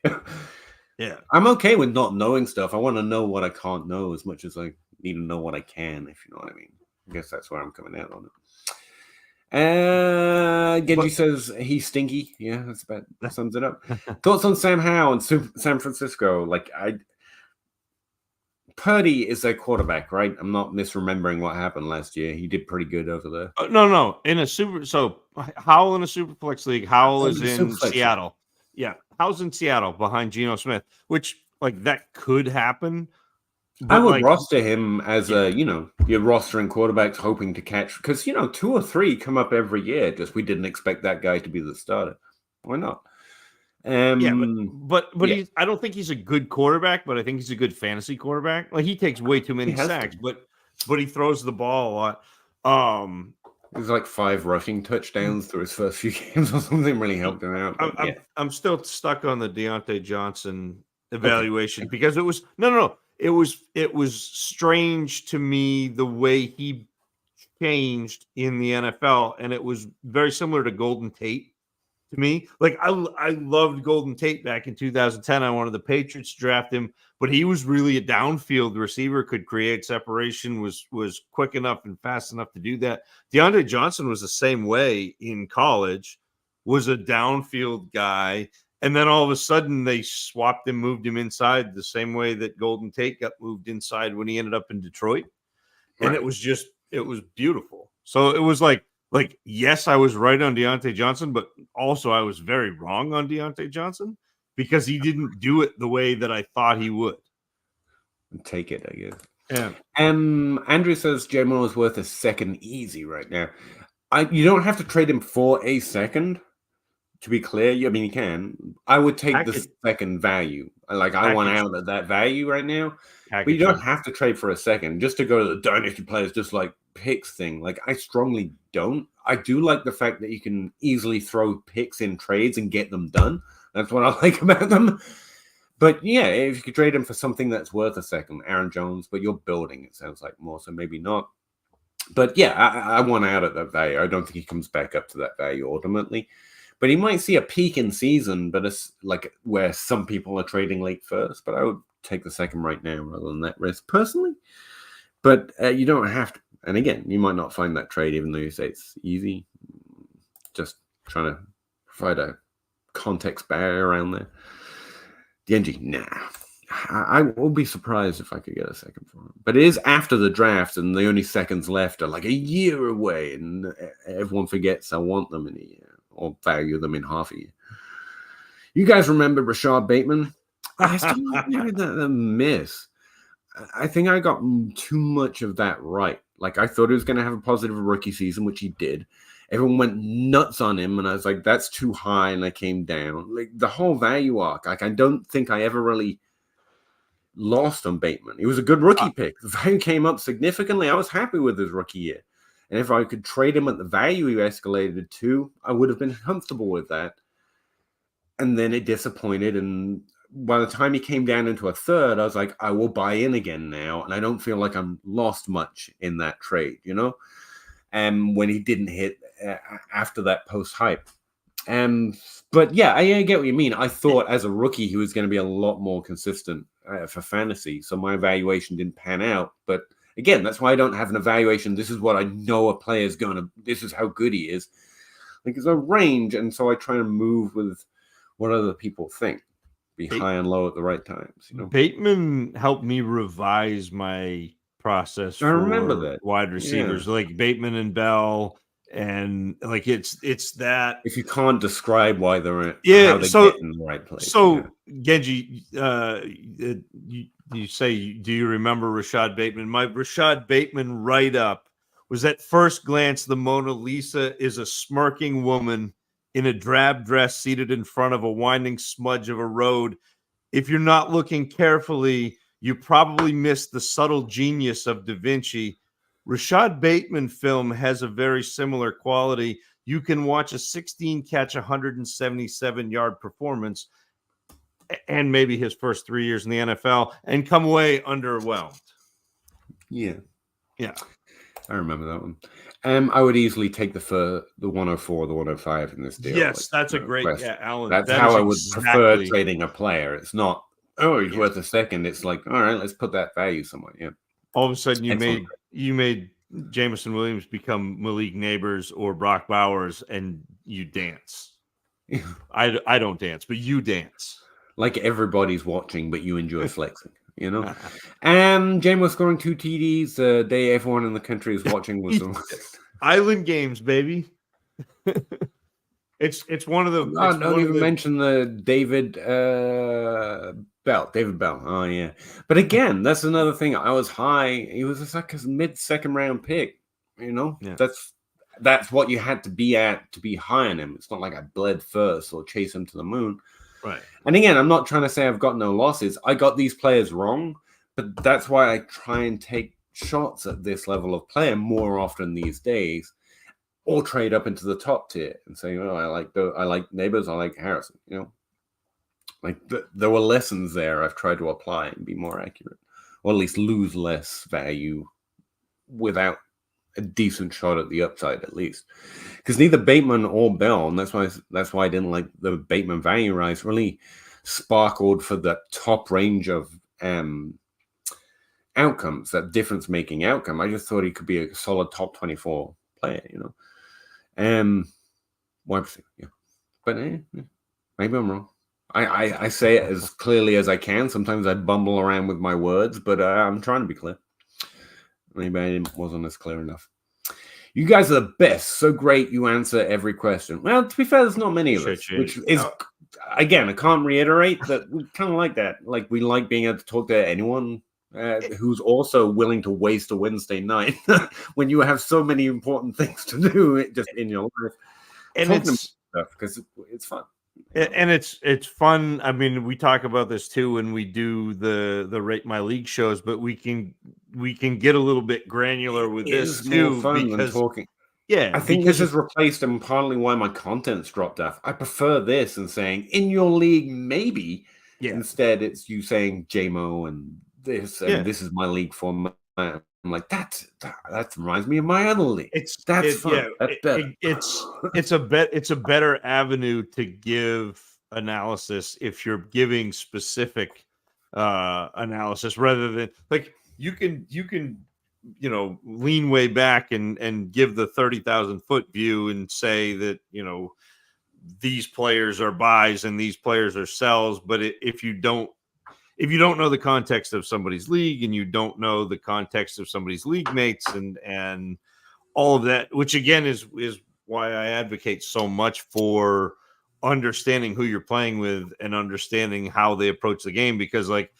Yeah. I'm okay with not knowing stuff. I want to know what I can't know as much as I need to know what I can, if you know what I mean. I guess that's where I'm coming out on it. Genji says he's stinky. Yeah, that's about that sums it up. Thoughts on Sam Howell and San Francisco? Purdy is their quarterback, right? I'm not misremembering what happened last year. He did pretty good over there. No. In a Howell in a Superflex league. Howell is in Seattle. Yeah, Howell's in Seattle behind Geno Smith, which that could happen. I would roster him as you're rostering quarterbacks hoping to catch, because 2 or 3 come up every year. Just we didn't expect that guy to be the starter. Why not? But I don't think he's a good quarterback, but I think he's a good fantasy quarterback. Like, he takes way too many sacks, but he throws the ball a lot. He's like 5 rushing touchdowns through his first few games or something. Really helped him out. I'm still stuck on the Deontay Johnson evaluation because it was no. It was strange to me the way he changed in the NFL, and it was very similar to Golden Tate to me. Like, I loved Golden Tate back in 2010. I wanted the Patriots to draft him, but he was really a downfield receiver, could create separation, was quick enough and fast enough to do that. Deontay Johnson was the same way in college, was a downfield guy. And then all of a sudden they swapped him, moved him inside the same way that Golden Tate got moved inside when he ended up in Detroit. And it was beautiful. So it was like, yes, I was right on Deontay Johnson, but also I was very wrong on Deontay Johnson because he didn't do it the way that I thought he would. Take it, I guess. Yeah. Andrew says J-Mo is worth a second easy right now. You don't have to trade him for a second. To be clear, I mean, you can. I would take the second value. I want out of that value right now. But you don't have to trade for a second. Just to go to the dynasty players, just like picks thing. I strongly don't. I do like the fact that you can easily throw picks in trades and get them done. That's what I like about them. But yeah, if you could trade them for something that's worth a second, Aaron Jones, but you're building, it sounds like more, so maybe not. But yeah, I want out at that value. I don't think he comes back up to that value ultimately. But he might see a peak in season, but it's like where some people are trading late first. But I would take the second right now rather than that risk personally. But you don't have to. And again, you might not find that trade, even though you say it's easy. Just trying to provide a context barrier around there. Genji, nah. I will be surprised if I could get a second for him. But it is after the draft, and the only seconds left are like a year away, and everyone forgets I want them in a year or value them in half a year. You guys remember Rashad Bateman? I still remember that miss. I think I got too much of that right. I thought he was going to have a positive rookie season, which he did. Everyone went nuts on him, and I was like, that's too high, and I came down. The whole value arc, I don't think I ever really lost on Bateman. He was a good rookie pick. The value came up significantly. I was happy with his rookie year. And if I could trade him at the value he escalated to, I would have been comfortable with that. And then it disappointed. And by the time he came down into a third, I was like, I will buy in again now. And I don't feel like I'm lost much in that trade, And when he didn't hit after that post-hype. But yeah, I get what you mean. I thought as a rookie, he was going to be a lot more consistent for fantasy. So my evaluation didn't pan out. But again, that's why I don't have an evaluation. This is what I know a player is going to, this is how good he is. There's a range. And so I try to move with what other people think. Be high and low at the right times. Bateman helped me revise my process I remember that. Wide receivers, like Bateman and Bell. And it's that if you can't describe why they're how they get in the right place. So Genji, you say, do you remember Rashad Bateman? My Rashad Bateman write-up was at first glance, the Mona Lisa is a smirking woman in a drab dress seated in front of a winding smudge of a road. If you're not looking carefully, you probably miss the subtle genius of Da Vinci. Rashad Bateman film has a very similar quality. You can watch a 16-catch, 177-yard performance and maybe his first 3 years in the NFL and come away underwhelmed. Yeah. Yeah. I remember that one. I would easily take the 104, the 105 in this deal. Yes, that's a no great, question. Alan. That's That how is I would prefer exactly. trading a player. It's not, oh, he's Yeah. worth a second. It's like, all right, let's put that value somewhere. Yeah. All of a sudden, Excellent. you made Jameson Williams become Malik Neighbors or Brock Bowers, and you dance. I don't dance, but you dance. Like everybody's watching, but you enjoy flexing. You know, Jane was scoring 2 TDs the day everyone in the country is watching. Was Island games, baby. It's one of the. Oh, don't even mention the David Bell. David Bell. Oh yeah, but again, that's another thing. I was high. He was like a mid-second round pick. You know, Yeah. that's what you had to be at to be high on him. It's not like I bled first or chase him to the moon. Right. And again, I'm not trying to say I've got no losses. I got these players wrong, but that's why I try and take shots at this level of player more often these days, or trade up into the top tier and say, "Oh, I like Neighbors, I like Harrison." You know, like there were lessons there I've tried to apply and be more accurate, or at least lose less value without a decent shot at the upside, at least. Because neither Bateman or Bell, and that's why I didn't like the Bateman value rise, really sparkled for the top range of outcomes, that difference making outcome. I just thought he could be a solid top 24 player, you know. Yeah. But maybe I'm wrong. I say it as clearly as I can. Sometimes I bumble around with my words, but I'm trying to be clear. Maybe I wasn't as clear enough. You guys are the best. So great you answer every question. Well, to be fair, there's not many of us, which is, again, I can't reiterate that we kind of like that. Like, we like being able to talk to anyone who's also willing to waste a Wednesday night when you have so many important things to do just in your life. And it's stuff because it's fun. And it's fun. I mean, we talk about this too when we do the Rate My League shows, but we can get a little bit granular with this too. More fun than talking. Yeah, I think this has replaced and partly why my content's dropped off. I prefer this and saying in your league maybe. Yeah. Instead, it's you saying JMO and this and this is my league format. I'm like that reminds me of my other league. That's fun. Yeah, that's better. It's a better avenue to give analysis if you're giving specific analysis rather than like you can lean way back and give the 30,000 foot view and say that these players are buys and these players are sells, but if you don't know the context of somebody's league and you don't know the context of somebody's league mates and all of that, which again is why I advocate so much for understanding who you're playing with and understanding how they approach the game, because like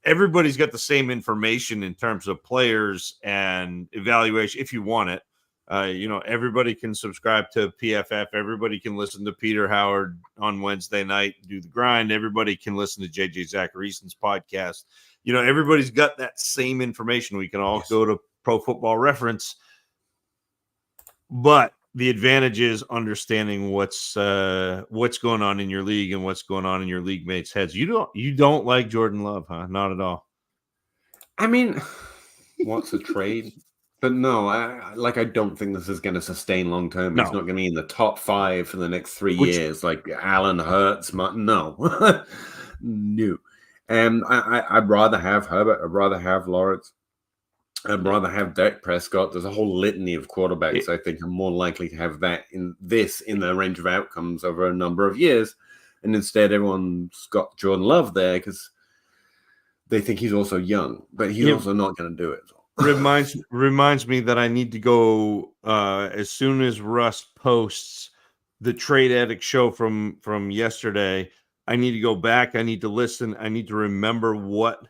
everybody's got the same information in terms of players and evaluation if you want it. Everybody can subscribe to PFF. Everybody can listen to Peter Howard on Wednesday night, do the grind. Everybody can listen to JJ Zacharysen's podcast. Everybody's got that same information. We can all go to Pro Football Reference, but the advantage is understanding what's going on in your league and what's going on in your league mates' heads. You don't like Jordan Love, huh? Not at all. I mean, what's a trade? But no, I don't think this is going to sustain long term. No. He's not going to be in the top 5 for the next 3 years, like Allen Hurts. No, no. I'd rather have Herbert. I'd rather have Lawrence. I'd rather have Dak Prescott. There's a whole litany of quarterbacks I think are more likely to have that in the range of outcomes over a number of years, and instead everyone's got Jordan Love there because they think he's also young, but he's also not going to do it. Reminds me that I need to go as soon as Russ posts the Trade Addict show from yesterday. I need to go back. I need to listen. I need to remember what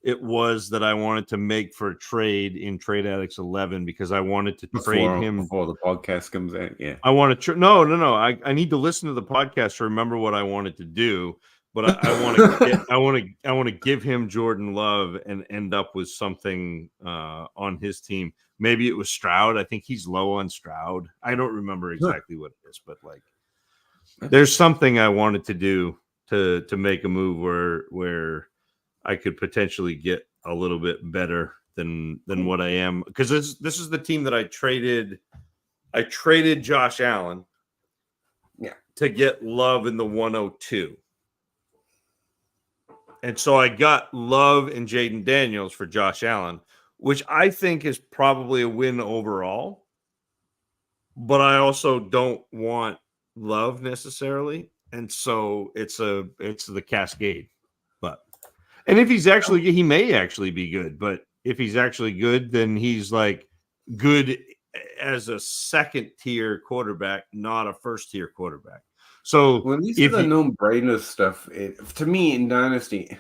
it was that I wanted to make for a trade in Trade Addicts 11 because I wanted to trade him before the podcast comes out. Yeah, I want to. No. I need to listen to the podcast to remember what I wanted to do. But I want to give him Jordan Love and end up with something on his team. Maybe it was Stroud. I think he's low on Stroud. I don't remember exactly what it is, but like, there's something I wanted to do to make a move where I could potentially get a little bit better than what I am, because this is the team that I traded. I traded Josh Allen, to get Love in the 102. And so I got Love and Jaden Daniels for Josh Allen, which I think is probably a win overall. But I also don't want Love necessarily. And so it's the cascade. And if he's actually, he may actually be good, but if he's actually good, then he's like good as a second tier quarterback, not a first tier quarterback. So when these are the no-brainer stuff, to me in Dynasty,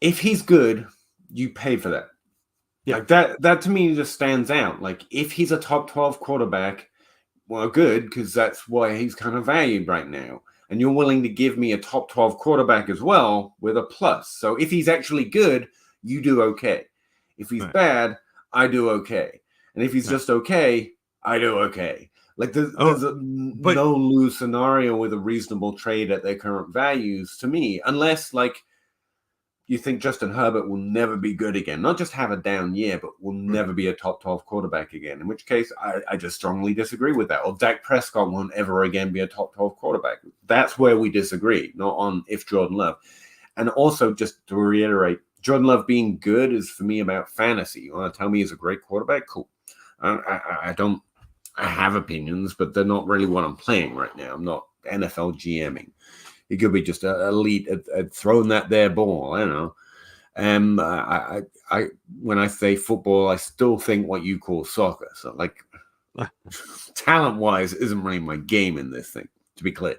if he's good, you pay for that. Yeah. Like that to me just stands out. Like if he's a top 12 quarterback, well, good, because that's why he's kind of valued right now. And you're willing to give me a top 12 quarterback as well with a plus. So if he's actually good, you do okay. If he's bad, I do okay. And if he's just okay, I do okay. Like there's no lose scenario with a reasonable trade at their current values to me, unless like you think Justin Herbert will never be good again. Not just have a down year, but will never be a top 12 quarterback again. In which case, I just strongly disagree with that. Or Dak Prescott won't ever again be a top 12 quarterback. That's where we disagree, not on if Jordan Love. And also, just to reiterate, Jordan Love being good is for me about fantasy. You want to tell me he's a great quarterback? Cool. I have opinions, but they're not really what I'm playing right now. I'm not NFL GMing. He could be just an elite at throwing that there ball. I don't know. I when I say football, I still think what you call soccer. So, like, talent-wise, isn't really my game in this thing, to be clear.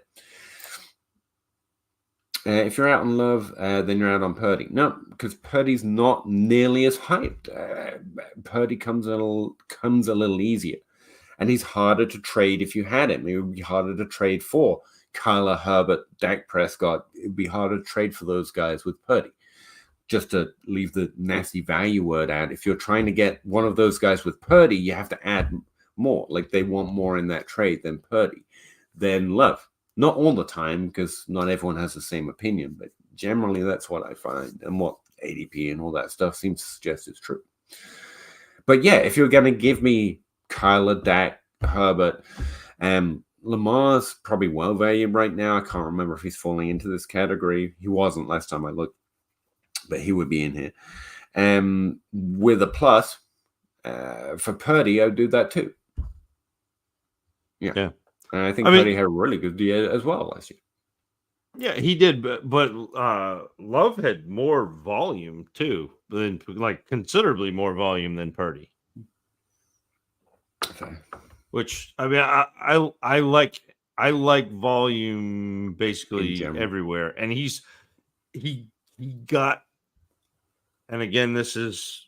If you're out on Love, then you're out on Purdy. No, because Purdy's not nearly as hyped. Purdy comes a little easier. And he's harder to trade if you had him. It would be harder to trade for Kyler, Herbert, Dak Prescott. It would be harder to trade for those guys with Purdy. Just to leave the nasty value word out, if you're trying to get one of those guys with Purdy, you have to add more. Like they want more in that trade than Purdy, than Love. Not all the time, because not everyone has the same opinion, but generally that's what I find, and what ADP and all that stuff seems to suggest is true. But yeah, if you're going to give me Kyler, Dak, Herbert, Lamar's probably well valued right now. I can't remember if he's falling into this category. He wasn't last time I looked, but he would be in here. With a plus for Purdy, I would do that too. Yeah. And I think Purdy had a really good year as well last year. Yeah, he did, but Love had more volume too, than like considerably more volume than Purdy. Okay. Which I mean, I like volume basically everywhere, and he got. And again, this is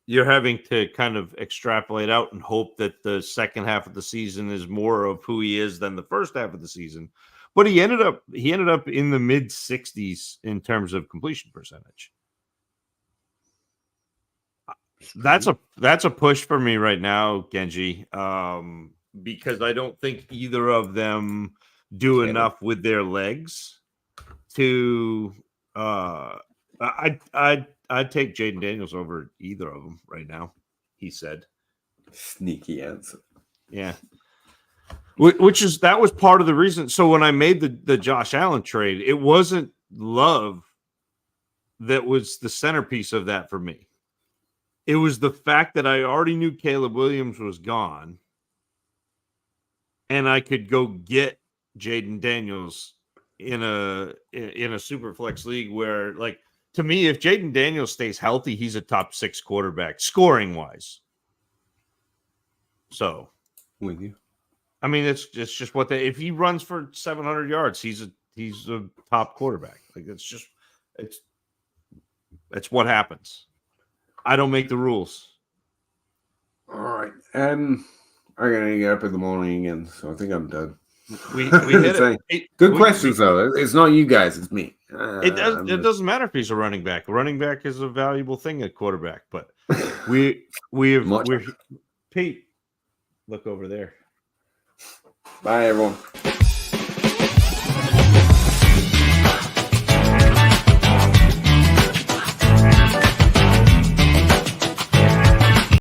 you're having to kind of extrapolate out and hope that the second half of the season is more of who he is than the first half of the season. But he ended up in the mid 60s in terms of completion percentage. That's a push for me right now, Genji, because I don't think either of them do enough with their legs to. I'd take Jaden Daniels over either of them right now. He said, "Sneaky answer." Yeah, that was part of the reason. So when I made the Josh Allen trade, it wasn't Love that was the centerpiece of that for me. It was the fact that I already knew Caleb Williams was gone, and I could go get Jaden Daniels in a super flex league where, like, to me, if Jaden Daniels stays healthy, he's a top 6 quarterback scoring wise. So, with you, I mean, it's just what if he runs for 700 yards, he's a top quarterback. Like it's what happens. I don't make the rules. All right. I'm gonna get up in the morning again, so I think I'm done. We hit it. Good questions though. It's not you guys, it's me. It doesn't matter if he's a running back. A running back is a valuable thing at quarterback, but we're Pete. Look over there. Bye everyone.